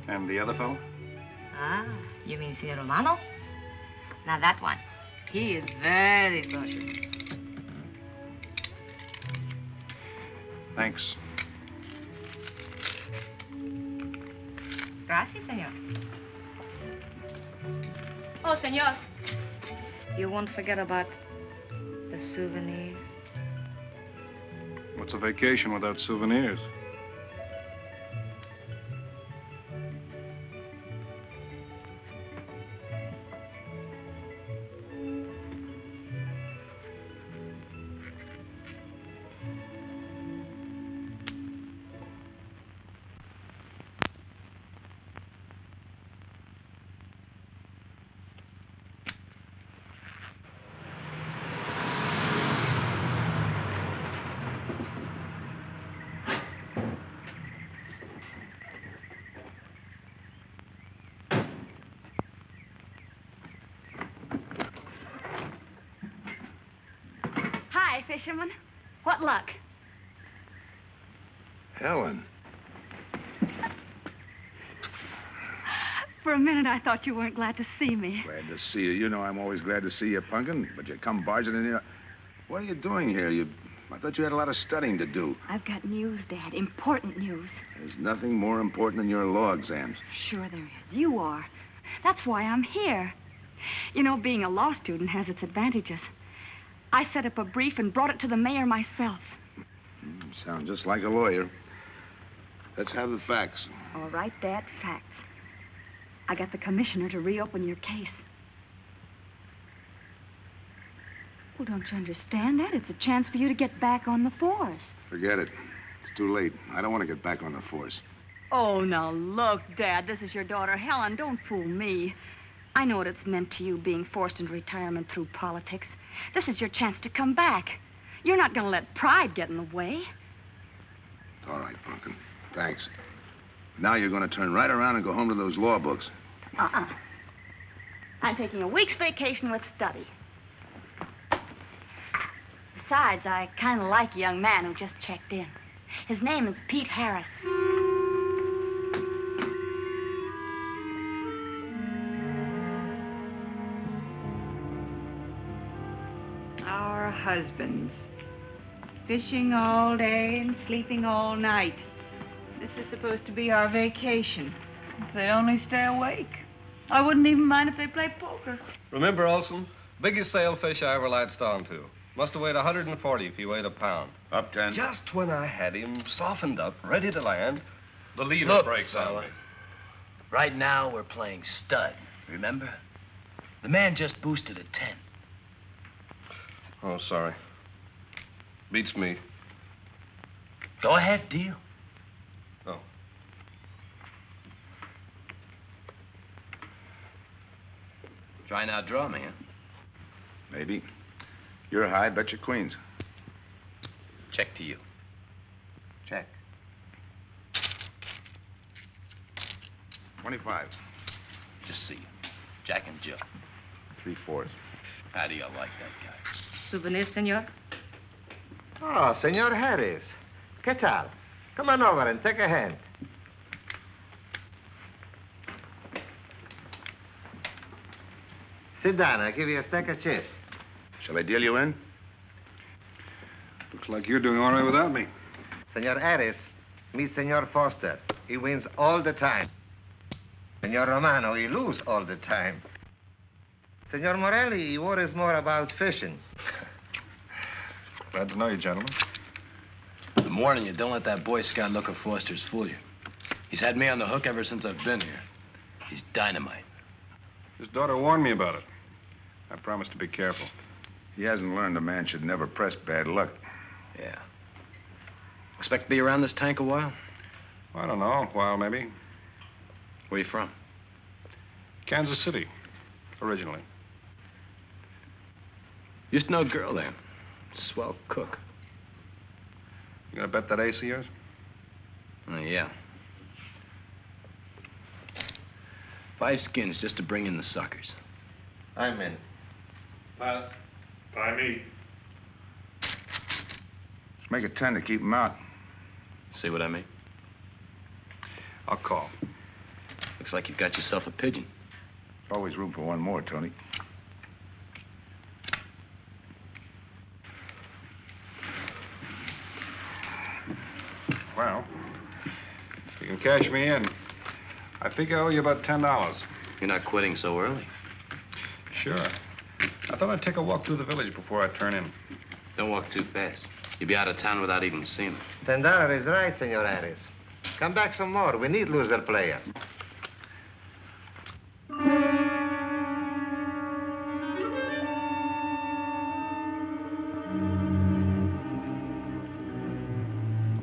And the other fellow? Ah, you mean Senor Romano? Now, that one. He is very social. Thanks. Gracias, senor. Oh, senor. You won't forget about the souvenirs. What's a vacation without souvenirs? Hi, fisherman. What luck? Helen. For a minute, I thought you weren't glad to see me. Glad to see you. You know I'm always glad to see you, Punkin, but you come barging in here. What are you doing here? You I thought you had a lot of studying to do. I've got news, Dad. Important news. There's nothing more important than your law exams. Sure there is. You are. That's why I'm here. You know, being a law student has its advantages. I set up a brief and brought it to the mayor myself. Sound just like a lawyer. Let's have the facts. All right, Dad, facts. I got the commissioner to reopen your case. Well, don't you understand that? It's a chance for you to get back on the force. Forget it. It's too late. I don't want to get back on the force. Oh, now look, Dad, this is your daughter, Helen. Don't fool me. I know what it's meant to you being forced into retirement through politics. This is your chance to come back. You're not going to let pride get in the way. All right, Pumpkin. Thanks. Now you're going to turn right around and go home to those law books. Uh-uh. I'm taking a week's vacation with study. Besides, I kind of like a young man who just checked in. His name is Pete Harris. Our husbands. Fishing all day and sleeping all night. This is supposed to be our vacation. If they only stay awake. I wouldn't even mind if they played poker. Remember, Olson, biggest sailfish I ever latched onto. Must have weighed 140 if he weighed a pound. Up 10. Just when I had him softened up, ready to land, the leader Look, breaks on fella. me. Right now, we're playing stud, remember? The man just boosted a 10. Oh, sorry. Beats me. Go ahead, deal. Oh. Try and outdraw me, huh? Maybe. You're high, bet your queens. Check to you. Check. 25. Just see you. Jack and Jill. 3/4. How do you like that guy? Souvenir, senor? Oh, Senor Harris. ¿Qué tal? Come on over and take a hand. Sit down. I'll give you a stack of chips. Shall I deal you in? Looks like you're doing all right without me. Senor Harris, meet Senor Foster. He wins all the time. Senor Romano, he loses all the time. Senor Morelli, he worries more about fishing. Glad to know you, gentlemen. I'm warning you, don't let that Boy Scout look of Foster's fool you. He's had me on the hook ever since I've been here. He's dynamite. His daughter warned me about it. I promised to be careful. He hasn't learned a man should never press bad luck. Yeah. Expect to be around this tank a while? I don't know, a while maybe. Where you from? Kansas City, originally. Used to know a girl there. Swell cook. You gonna bet that ace of yours? Yeah. 5 skins just to bring in the suckers. I'm in. Pass. By me. Let's make it 10 to keep him out. See what I mean? I'll call. Looks like you've got yourself a pigeon. Always room for one more, Tony. Well, if you can cash me in, I think I owe you about $10. You're not quitting so early. Sure. I thought I'd take a walk through the village before I turn in. Don't walk too fast. You'll be out of town without even seeing it. $10 is right, Senor Harris. Come back some more. We need loser player.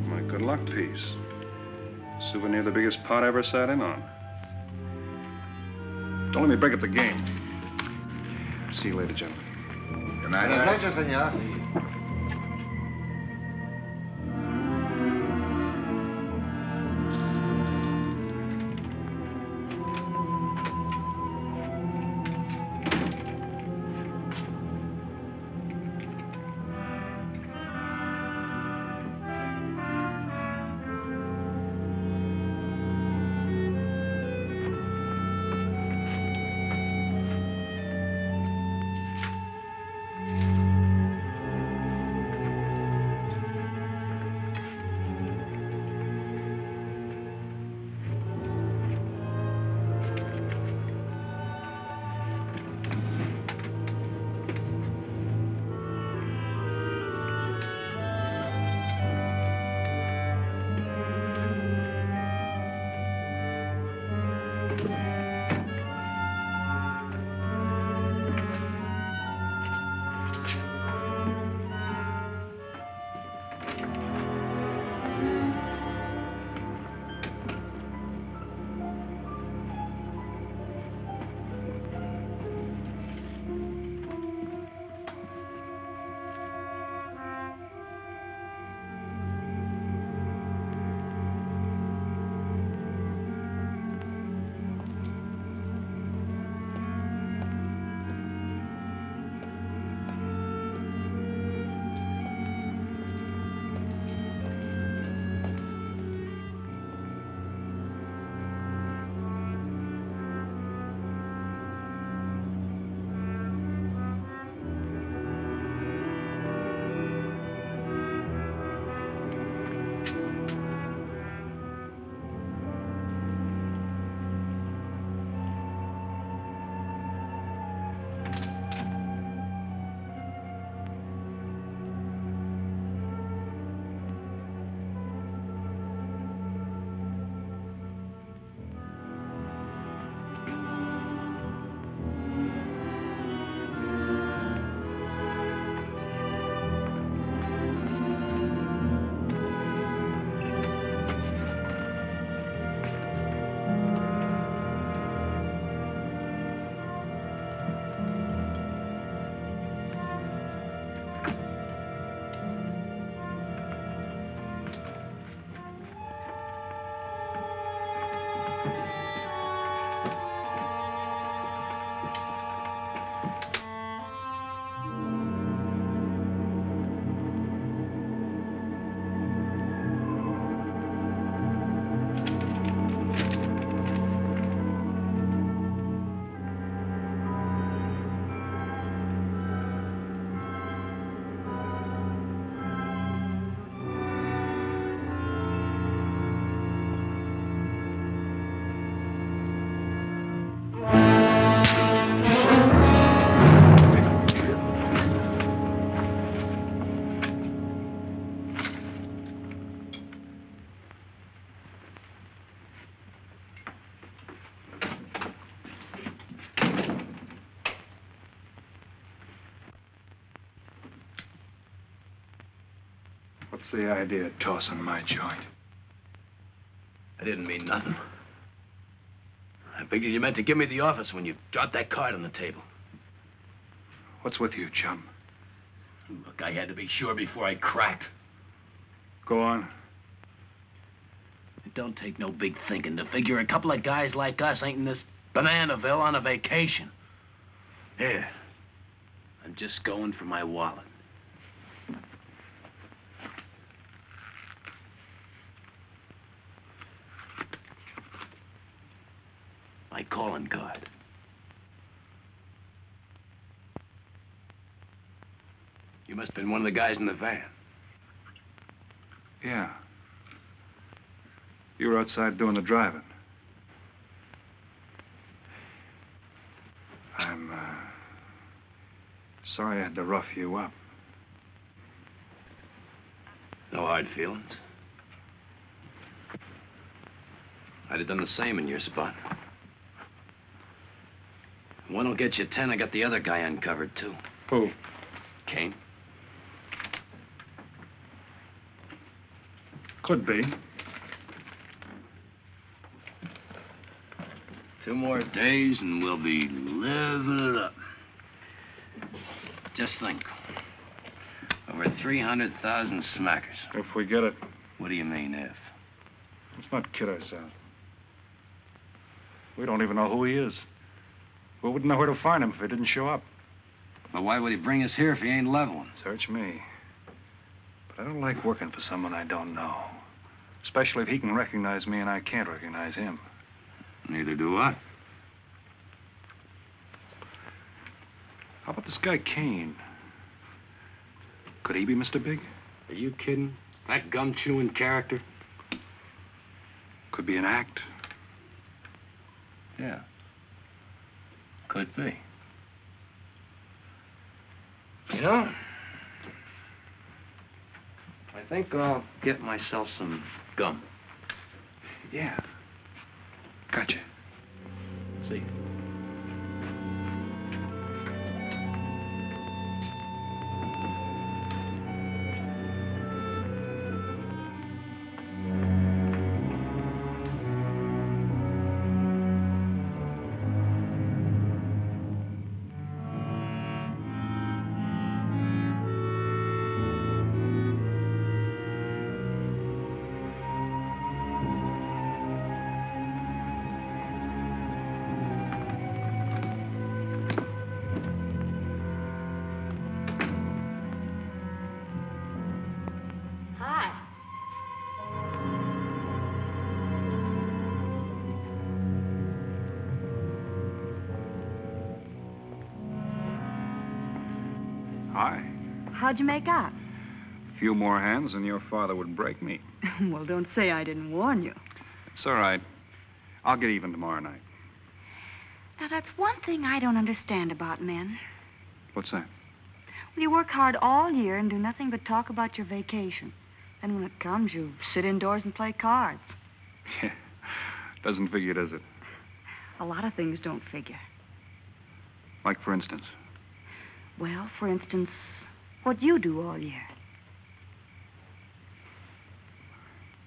My good luck piece. Souvenir the biggest pot I ever sat in on. Don't let me break up the game. See you later, gentlemen. Good night. Buenas noches, senor. What's the idea of tossing my joint? I didn't mean nothing. I figured you meant to give me the office when you dropped that card on the table. What's with you, chum? Look, I had to be sure before I cracked. Go on. It don't take no big thinking to figure a couple of guys like us ain't in this Bananaville on a vacation. Here, I'm just going for my wallet. My calling card. You must have been one of the guys in the van. Yeah. You were outside doing the driving. I'm, sorry I had to rough you up. No hard feelings. I'd have done the same in your spot. One'll get you 10. I got the other guy uncovered, too. Who? Kane. Could be. 2 more days and we'll be living it up. Just think. Over 300,000 smackers. If we get it. What do you mean, if? Let's not kid ourselves. We don't even know who he is. We wouldn't know where to find him if he didn't show up. But why would he bring us here if he ain't leveling? Search me. But I don't like working for someone I don't know. Especially if he can recognize me and I can't recognize him. Neither do I. How about this guy Kane? Could he be Mr. Big? Are you kidding? That gum-chewing character? Could be an act. Yeah. Could be. You know, I think I'll get myself some gum. Yeah. Gotcha. See. Hi. How'd you make out? A few more hands and your father would break me. Well, don't say I didn't warn you. It's all right. I'll get even tomorrow night. Now, that's one thing I don't understand about men. What's that? Well, you work hard all year and do nothing but talk about your vacation. Then when it comes, you sit indoors and play cards. Yeah. Doesn't figure, does it? A lot of things don't figure. Like, for instance? Well, for instance, what you do all year.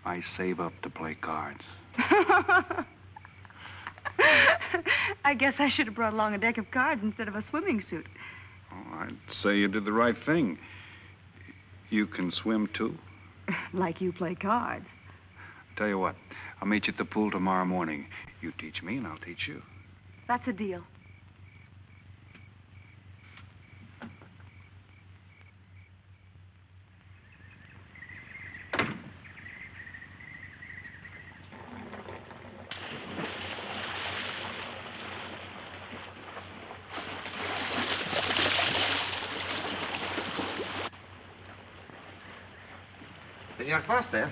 I save up to play cards. I guess I should have brought along a deck of cards instead of a swimming suit. Oh, I'd say you did the right thing. You can swim, too? Like you play cards. Tell you what, I'll meet you at the pool tomorrow morning. You teach me and I'll teach you. That's a deal. Señor Foster,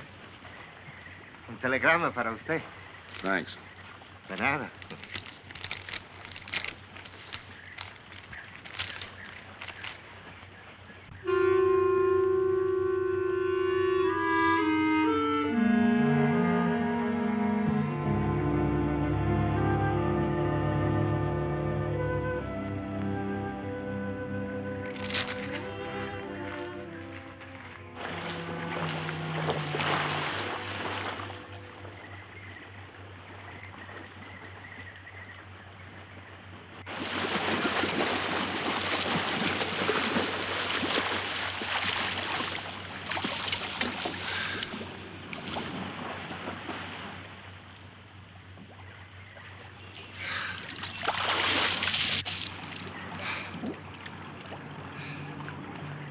un telegrama para usted. Thanks. De nada.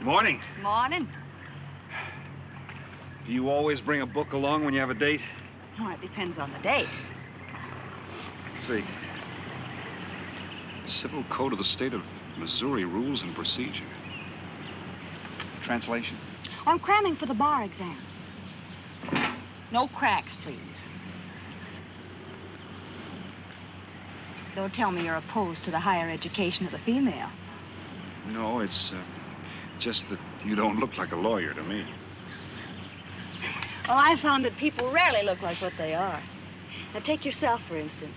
Morning. Morning. Do you always bring a book along when you have a date? Well, it depends on the date. Let's see. Civil Code of the State of Missouri Rules and Procedure. Translation? I'm cramming for the bar exam. No cracks, please. Don't tell me you're opposed to the higher education of the female. No, it's just that you don't look like a lawyer to me. Well, I found that people rarely look like what they are. Now, take yourself, for instance.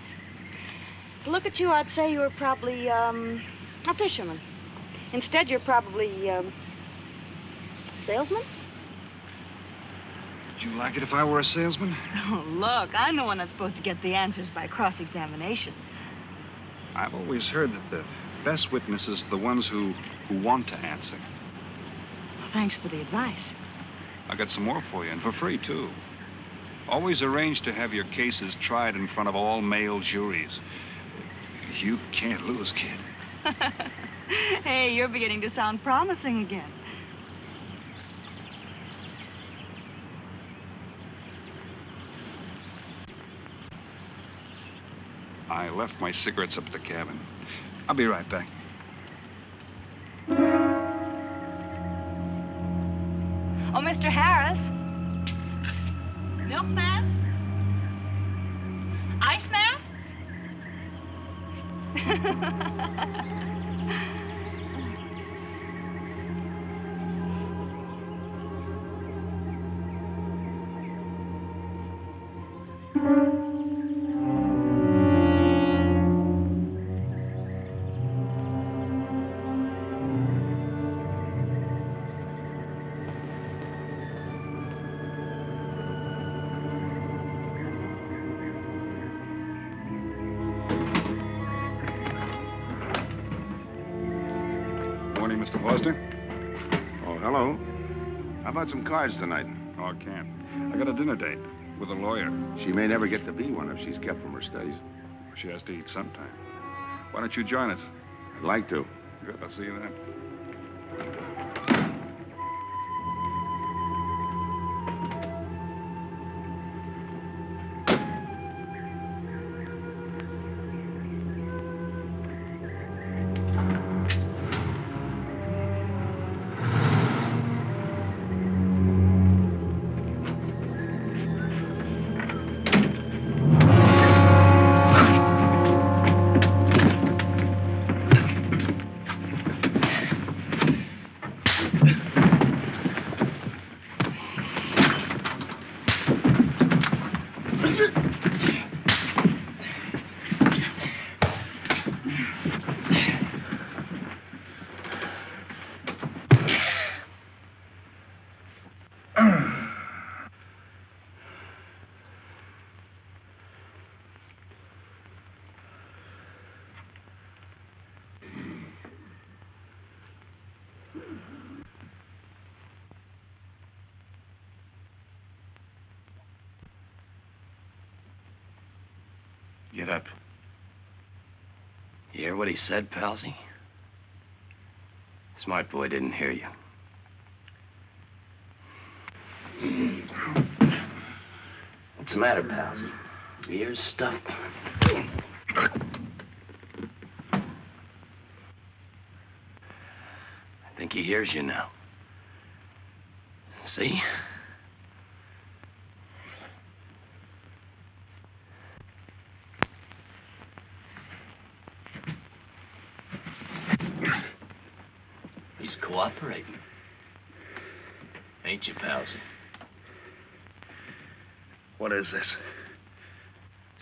To look at you, I'd say you were probably, a fisherman. Instead, you're probably, salesman? Would you like it if I were a salesman? Oh, look, I'm the one that's supposed to get the answers by cross-examination. I've always heard that the best witnesses are the ones who want to answer. Well, thanks for the advice. I got some more for you, and for free, too. Always arrange to have your cases tried in front of all male juries. You can't lose, kid. Hey, you're beginning to sound promising again. I left my cigarettes up at the cabin. I'll be right back. Oh, Mr. Harris. Milkman? Iceman? Morning, Mr. Foster. Oh, hello. How about some cards tonight? Oh, I can't. I got a dinner date with a lawyer. She may never get to be one if she's kept from her studies. She has to eat sometime. Why don't you join us? I'd like to. Good, I'll see you then. Get up. You hear what he said, Palsy? Smart boy didn't hear you. What's the matter, Palsy? Ears stuffed? I think he hears you now. See? He's cooperating. Ain't you, Palsy? What is this?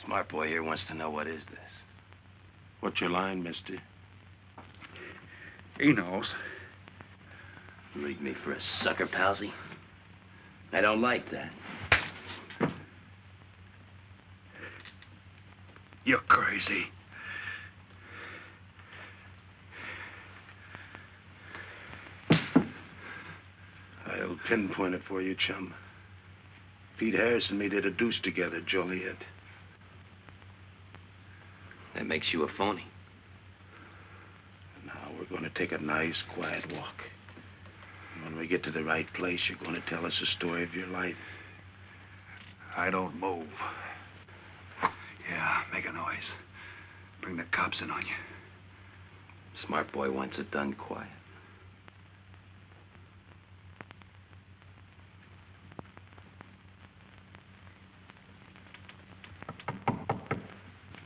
Smart boy here wants to know what is this. What's your line, mister? He knows. You leave me for a sucker, Palsy? I don't like that. You're crazy. I'll pinpoint it for you, chum. Pete Harris and me did a deuce together, Joliet. That makes you a phony. Now we're going to take a nice, quiet walk. When we get to the right place, you're going to tell us the story of your life. I don't move. Yeah, make a noise. Bring the cops in on you. Smart boy wants it done quiet.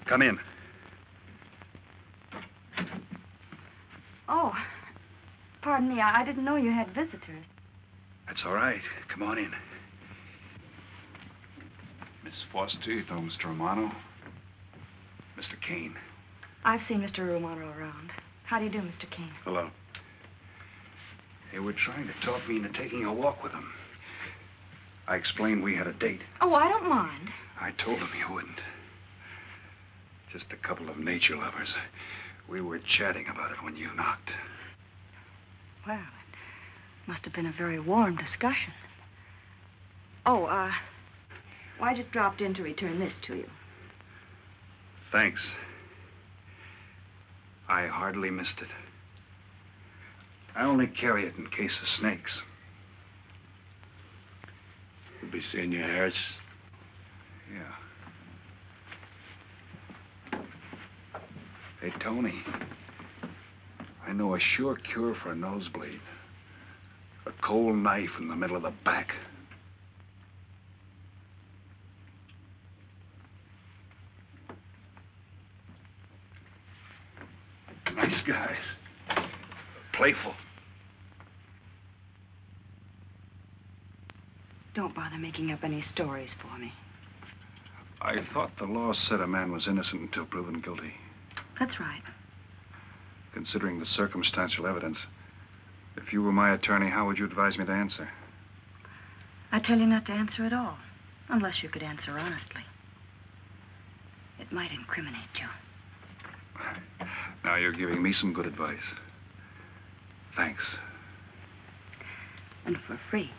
Come in. Oh, pardon me. I didn't know you had visitors. That's all right. Come on in. Miss Foster, you know Mr. Romano? Mr. Kane. I've seen Mr. Romano around. How do you do, Mr. Kane? Hello. They were trying to talk me into taking a walk with them. I explained we had a date. Oh, I don't mind. I told them you wouldn't. Just a couple of nature lovers. We were chatting about it when you knocked. Well, it must have been a very warm discussion. Oh, well, I just dropped in to return this to you. Thanks. I hardly missed it. I only carry it in case of snakes. We'll be seeing you, Harris. Yeah. Hey, Tony. I know a sure cure for a nosebleed. A cold knife in the middle of the back. Nice guys. Playful. Don't bother making up any stories for me. I thought the law said a man was innocent until proven guilty. That's right. Considering the circumstantial evidence, if you were my attorney, how would you advise me to answer? I tell you not to answer at all, unless you could answer honestly. It might incriminate you. Now you're giving me some good advice. Thanks. And for free.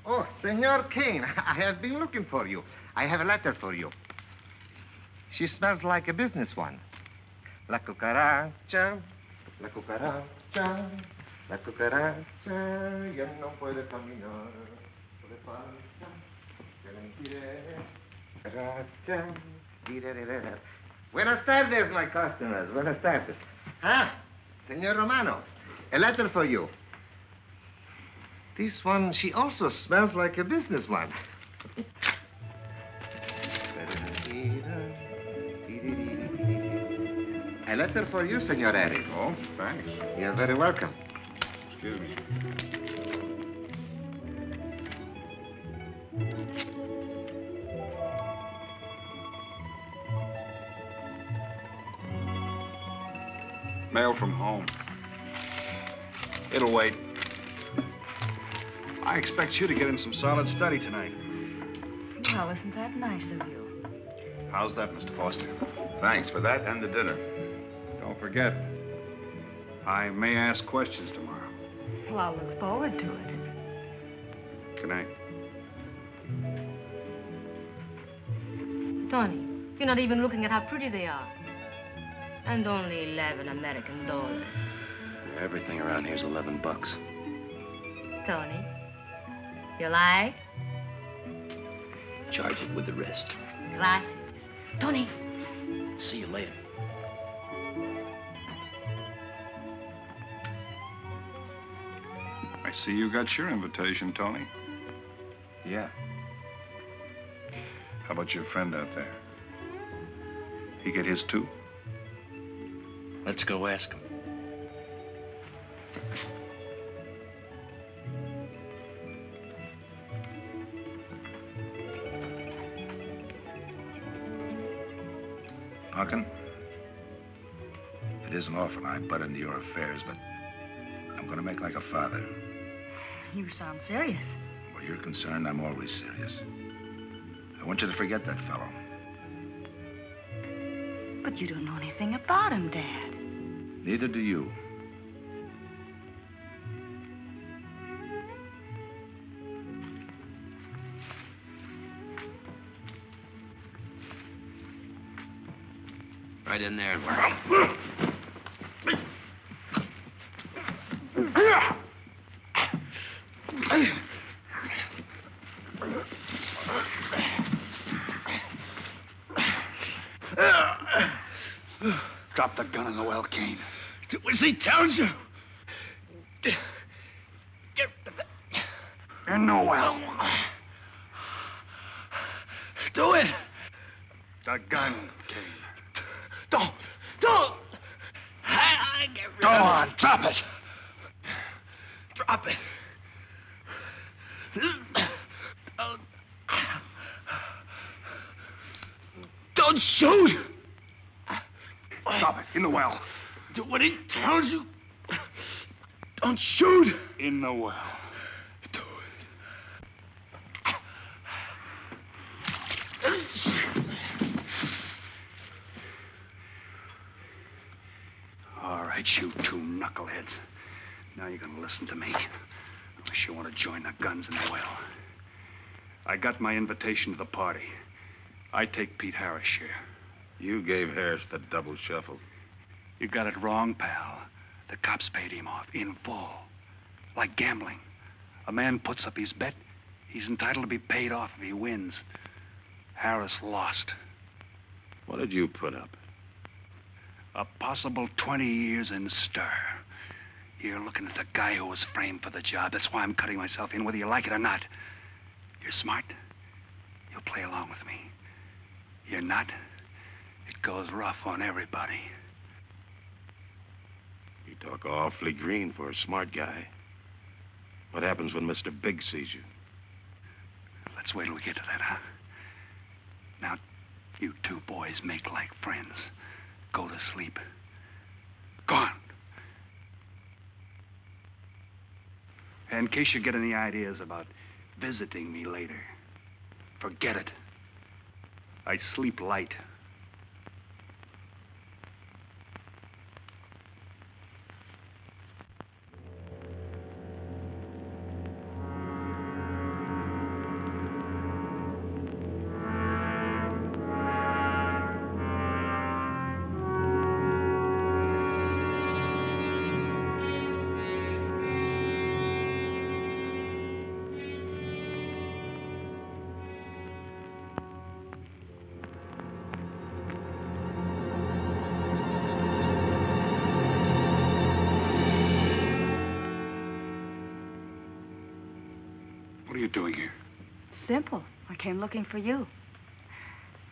Oh, Senor Kane, I have been looking for you. I have a letter for you. She smells like a business one. La cucaracha, La cucaracha ya no puede caminar. Le falta que le impide. Cucaracha. Dirererera. Buenas tardes, my customers. Buenas tardes. Ah, Senor Romano, a letter for you. This one, she also smells like a businessman. A letter for you, Senor Harris. Oh, thanks. You're very welcome. Excuse me. Mail from home. It'll wait. I expect you to get in some solid study tonight. Well, isn't that nice of you? How's that, Mr. Foster? Thanks for that and the dinner. Don't forget, I may ask questions tomorrow. Well, I'll look forward to it. Good night. Tony, you're not even looking at how pretty they are. And only 11 American dollars. Everything around here's $11. Tony, you like? Charge it with the rest. Gracias. Tony. See you later. I see you got your invitation, Tony. Yeah. How about your friend out there? He get his too? Let's go ask him. Hawken, it isn't often I butt into your affairs, but I'm going to make like a father. You sound serious. Where you're concerned, I'm always serious. I want you to forget that fellow. But you don't know anything about him, Dad. Neither do you. Right in there. Drop the gun in the well, Kane. Do as he tells you. In the well. Do it. The gun, Kane. Don't. I get rid Go of on, it. drop it. Drop it. Don't shoot. Drop it, in the well. Do what he tells you. Don't shoot. In the well. Do All right, you two knuckleheads. Now you're gonna listen to me. Unless you want to join the guns in the well. I got my invitation to the party. I take Pete Harris' share. You gave Harris the double shuffle. You got it wrong, pal. The cops paid him off in full. Like gambling. A man puts up his bet, he's entitled to be paid off if he wins. Harris lost. What did you put up? A possible 20 years in stir. You're looking at the guy who was framed for the job. That's why I'm cutting myself in, whether you like it or not. You're smart. You'll play along with me. You're not. It goes rough on everybody. You talk awfully green for a smart guy. What happens when Mr. Big sees you? Let's wait till we get to that, huh? Now, you two boys make like friends. Go to sleep. Go on. In case you get any ideas about visiting me later, forget it. I sleep light. What are you doing here? Simple. I came looking for you.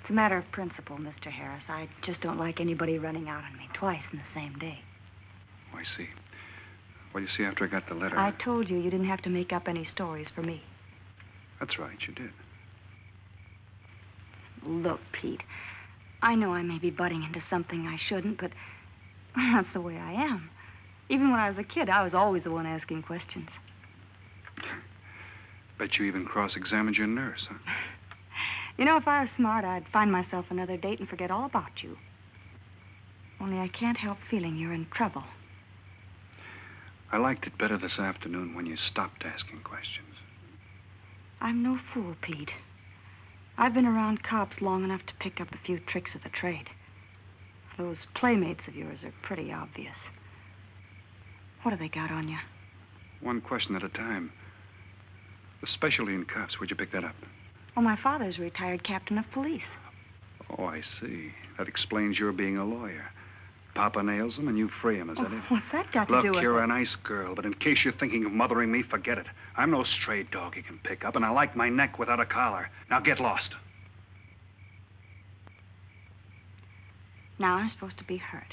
It's a matter of principle, Mr. Harris. I just don't like anybody running out on me twice in the same day. Oh, I see. Well, you see, after I got the letter... I told you didn't have to make up any stories for me. That's right, you did. Look, Pete, I know I may be butting into something I shouldn't, but that's the way I am. Even when I was a kid, I was always the one asking questions. Bet you even cross-examined your nurse, huh? You know, if I was smart, I'd find myself another date and forget all about you. Only I can't help feeling you're in trouble. I liked it better this afternoon when you stopped asking questions. I'm no fool, Pete. I've been around cops long enough to pick up a few tricks of the trade. Those playmates of yours are pretty obvious. What have they got on you? One question at a time. Especially in cops. Where'd you pick that up? Well, my father's a retired captain of police. Oh, I see. That explains your being a lawyer. Papa nails him and you free him, is that it? What's that got to do with Look, you're it? a nice girl, but in case you're thinking of mothering me, forget it. I'm no stray dog you can pick up, and I like my neck without a collar. Now get lost. Now I'm supposed to be hurt.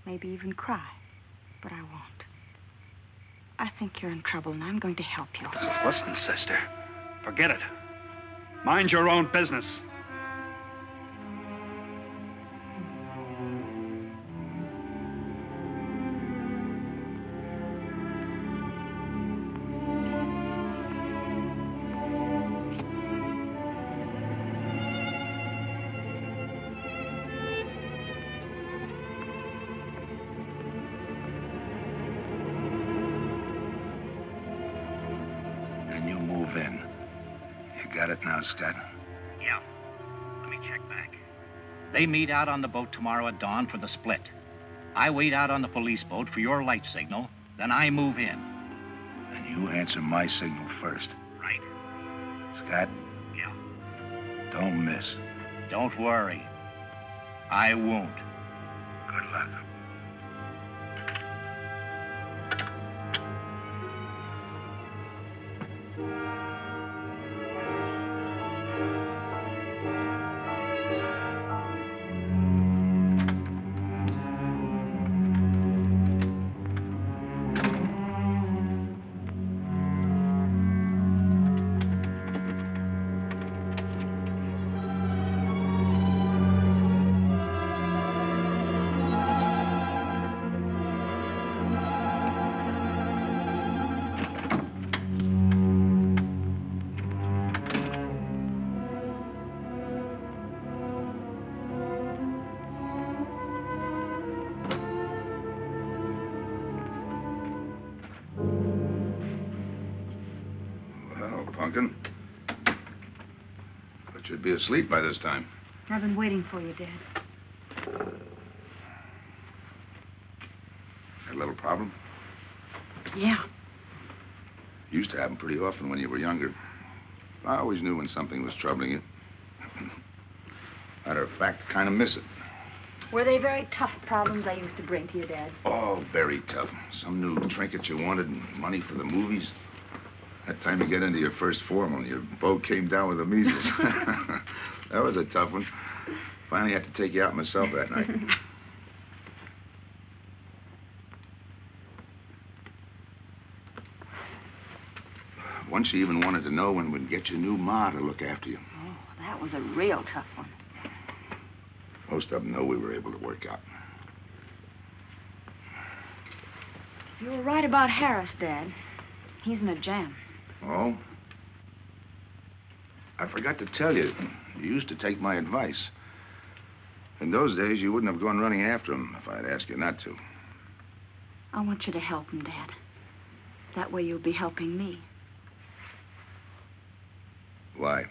Maybe even cry. But I won't. I think you're in trouble, and I'm going to help you. Listen, sister. Forget it. Mind your own business. Scott. Yeah. Let me check back. They meet out on the boat tomorrow at dawn for the split. I wait out on the police boat for your light signal, then I move in. And you answer my signal first. Right. Scott? Yeah. Don't miss. Don't worry. I won't. Good luck. Pumpkin. But you'd be asleep by this time. I've been waiting for you, Dad. Had a little problem? Yeah. Used to happen pretty often when you were younger. I always knew when something was troubling you. Matter of fact, kind of miss it. Were they very tough problems I used to bring to you, Dad? Oh, very tough. Some new trinket you wanted and money for the movies. That time you get into your first formal, your boat came down with the measles. That was a tough one. Finally had to take you out myself that night. Once you even wanted to know when we'd get your new ma to look after you. Oh, that was a real tough one. Most of them know we were able to work out. You were right about Harris, Dad. He's in a jam. Oh? I forgot to tell you. You used to take my advice. In those days, you wouldn't have gone running after him if I'd asked you not to. I want you to help him, Dad. That way you'll be helping me. Why?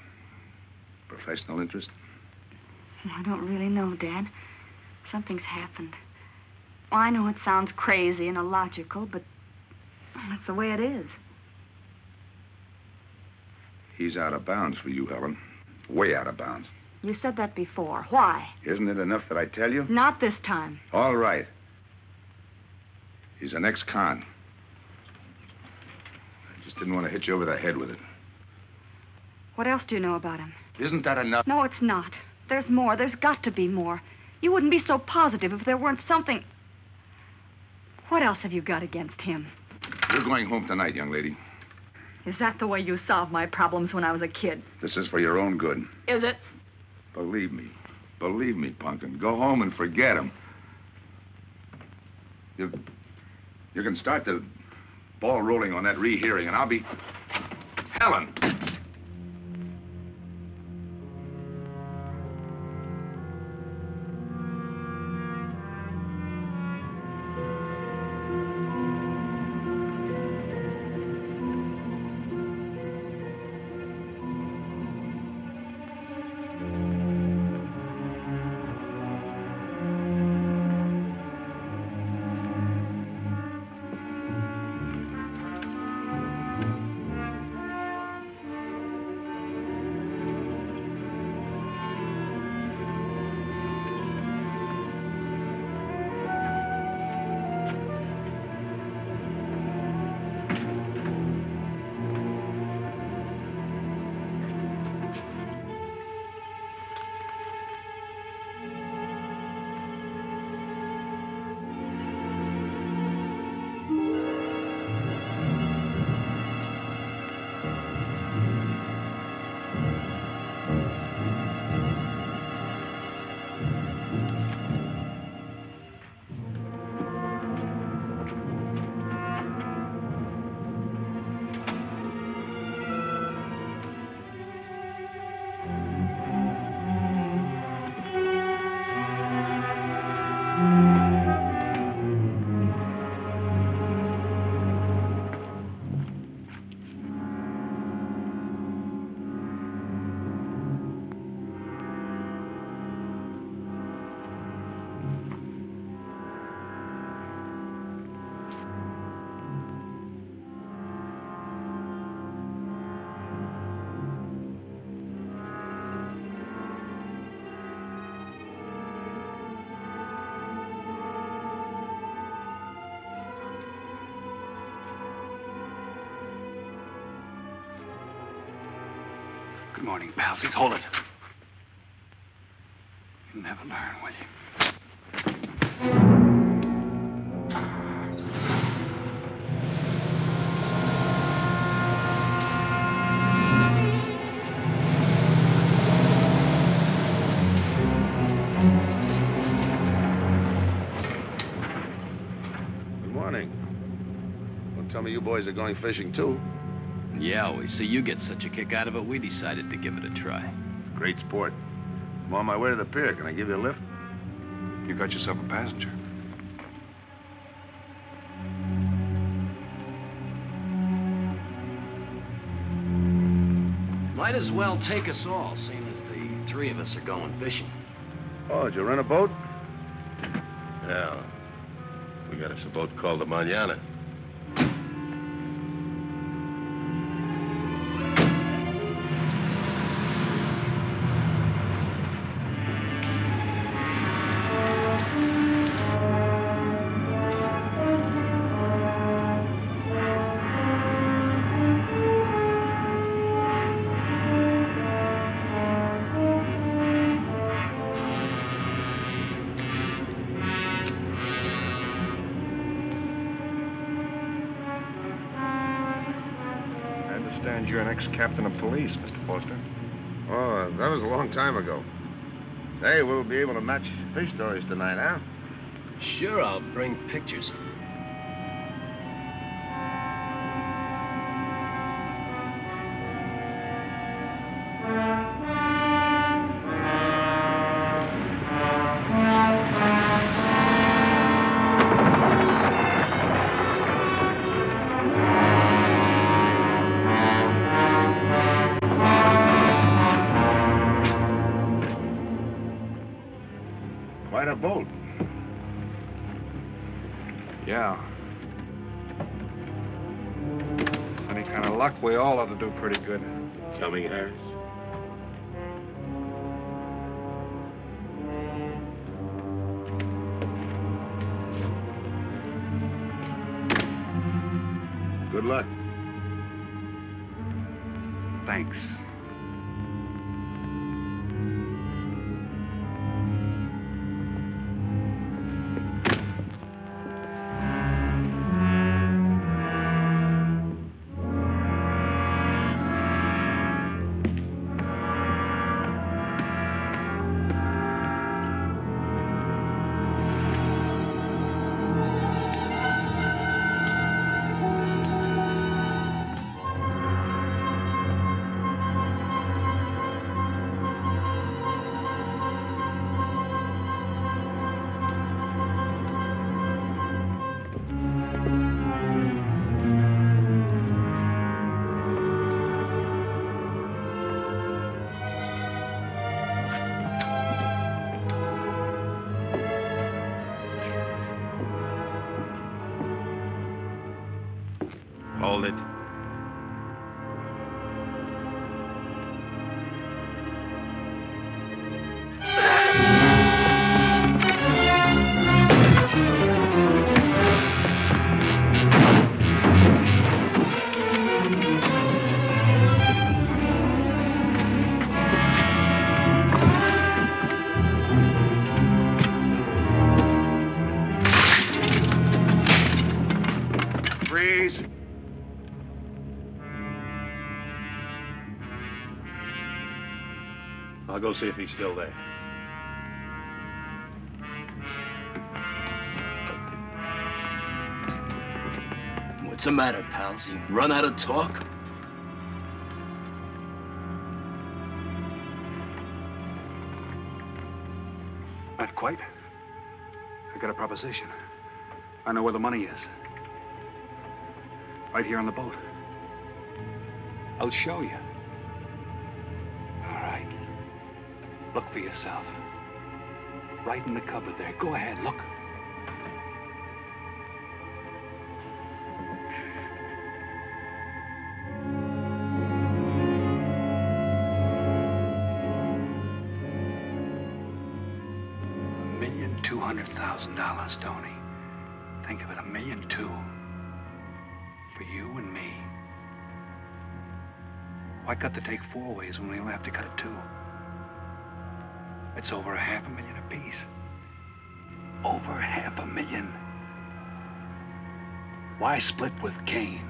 Professional interest? I don't really know, Dad. Something's happened. Well, I know it sounds crazy and illogical, but that's the way it is. He's out of bounds for you, Helen. Way out of bounds. You said that before. Why? Isn't it enough that I tell you? Not this time. All right. He's an ex-con. I just didn't want to hit you over the head with it. What else do you know about him? Isn't that enough? No, it's not. There's more. There's got to be more. You wouldn't be so positive if there weren't something. What else have you got against him? You're going home tonight, young lady. Is that the way you solved my problems when I was a kid? This is for your own good. Is it? Believe me. Believe me, Punkin. Go home and forget him. You can start the ball rolling on that rehearing, and I'll be... Helen! Good morning, palsies. Hold it. You'll never learn, will you? Good morning. Don't tell me you boys are going fishing, too. Yeah, we see you get such a kick out of it, we decided to give it a try. Great sport. I'm on my way to the pier. Can I give you a lift? You got yourself a passenger. Might as well take us all, seeing as the three of us are going fishing. Oh, did you rent a boat? Yeah. We got us a boat called the Manana. You're an ex-captain of police, Mr. Foster. Oh, that was a long time ago. Hey, we'll be able to match fish stories tonight, huh? Sure, I'll bring pictures. Quite a boat. Yeah. Any kind of luck, we all ought to do pretty good. Coming, Harris? Good luck. Thanks. Hold it. Freeze. I'll go see if he's still there. What's the matter, pals? You run out of talk? Not quite. I got a proposition. I know where the money is. Right here on the boat. I'll show you. All right. Look for yourself. Right in the cupboard there. Go ahead, look. $1,200,000, Tony. Think of it, $1.2 million. For you and me. Why cut the take 4 ways when we only have to cut it 2? It's over $500,000 apiece. Over $500,000. Why split with Kane?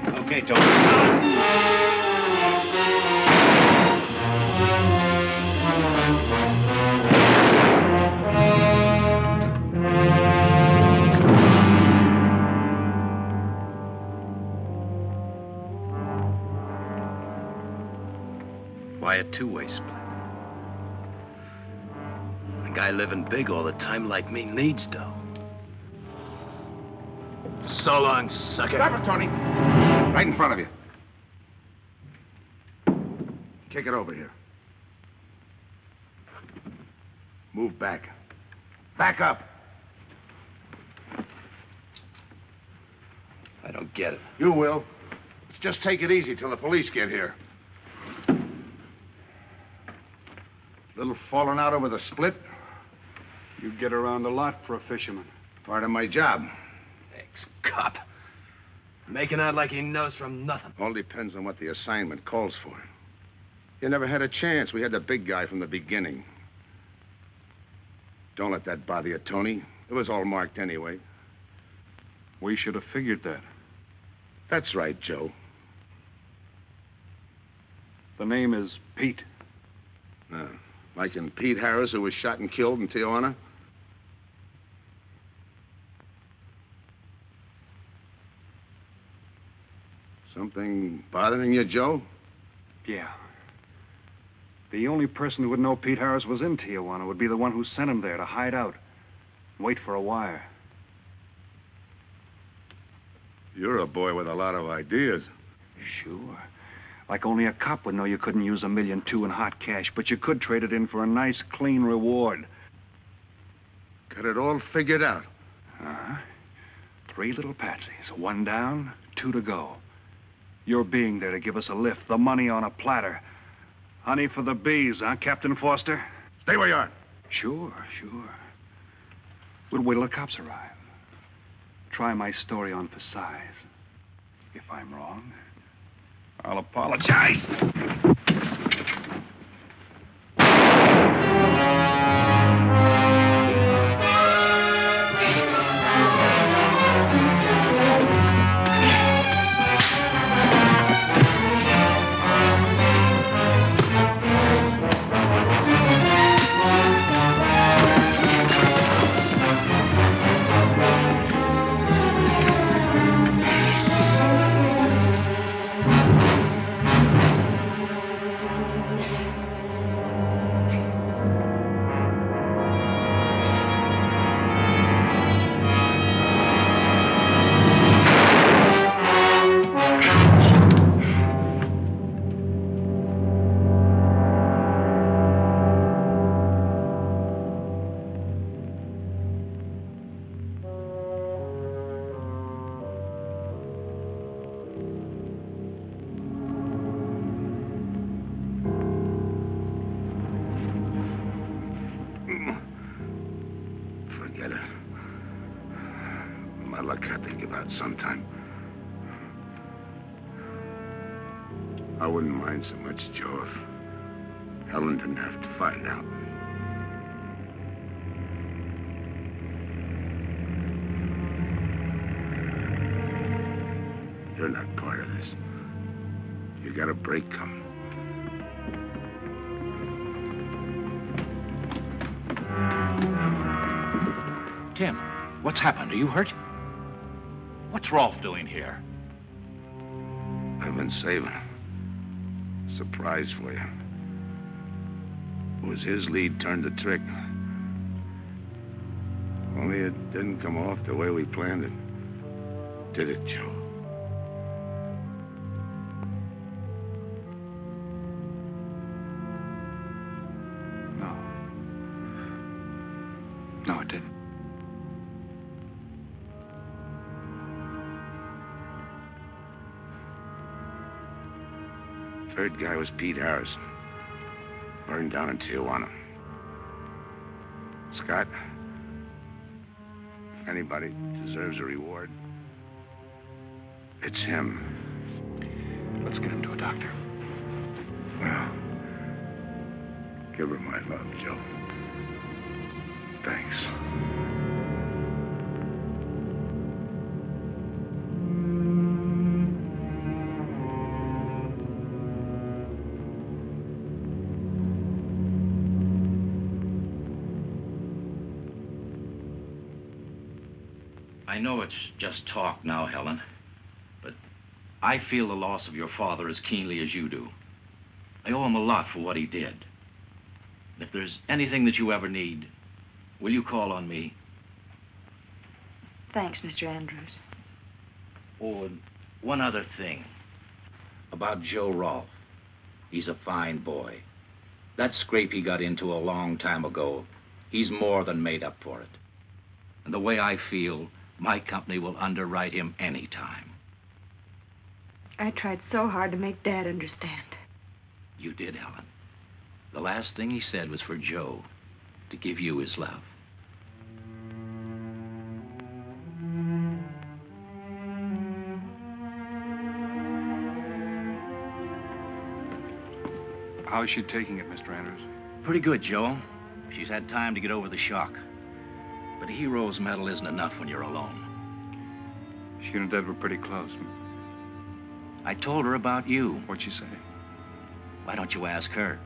Okay, Tony. Why a two-way split? A guy living big all the time like me needs dough. So long, sucker. Stop it, Tony. Right in front of you. Kick it over here. Move back. Back up. I don't get it. You will. Let's just take it easy till the police get here. Little falling out over the split. You get around a lot for a fisherman. Part of my job. Ex-cop. Making out like he knows from nothing. All depends on what the assignment calls for. You never had a chance. We had the big guy from the beginning. Don't let that bother you, Tony. It was all marked anyway. We should have figured that. That's right, Joe. The name is Pete. Like in Pete Harris, who was shot and killed in Tijuana? Something bothering you, Joe? Yeah. The only person who would know Pete Harris was in Tijuana would be the one who sent him there to hide out and wait for a wire. You're a boy with a lot of ideas. Sure. Like only a cop would know you couldn't use $1.2 million in hot cash, but you could trade it in for a nice, clean reward. Got it all figured out. Uh-huh. 3 little patsies. 1 down, 2 to go. Your being there to give us a lift, the money on a platter. Honey for the bees, huh, Captain Foster? Stay where you are. Sure, sure. We'll wait till the cops arrive. Try my story on for size. If I'm wrong, I'll apologize. Hell, I got to give out sometime. I wouldn't mind so much, Joe, if Helen didn't have to find out. You're not part of this. You got a break coming. Tim, what's happened? Are you hurt? What's Rolfe doing here? I've been saving him. Surprise for you. It was his lead turned the trick. Only it didn't come off the way we planned it. Did it, Joe? No, it didn't. Third guy was Pete Harrison. Burned down in Tijuana. Scott, if anybody deserves a reward, it's him. Let's get him to a doctor. Well, give her my love, Joe. Thanks. I know it's just talk now, Helen, but I feel the loss of your father as keenly as you do. I owe him a lot for what he did. If there's anything that you ever need, will you call on me? Thanks, Mr. Andrews. Oh, and one other thing. About Joe Rolfe. He's a fine boy. That scrape he got into a long time ago, he's more than made up for it. And the way I feel, my company will underwrite him any time. I tried so hard to make Dad understand. You did, Helen. The last thing he said was for Joe to give you his love. How's she taking it, Mr. Andrews? Pretty good, Joe. She's had time to get over the shock. But a hero's medal isn't enough when you're alone. She and Dad were pretty close. I told her about you. What'd she say? Why don't you ask her?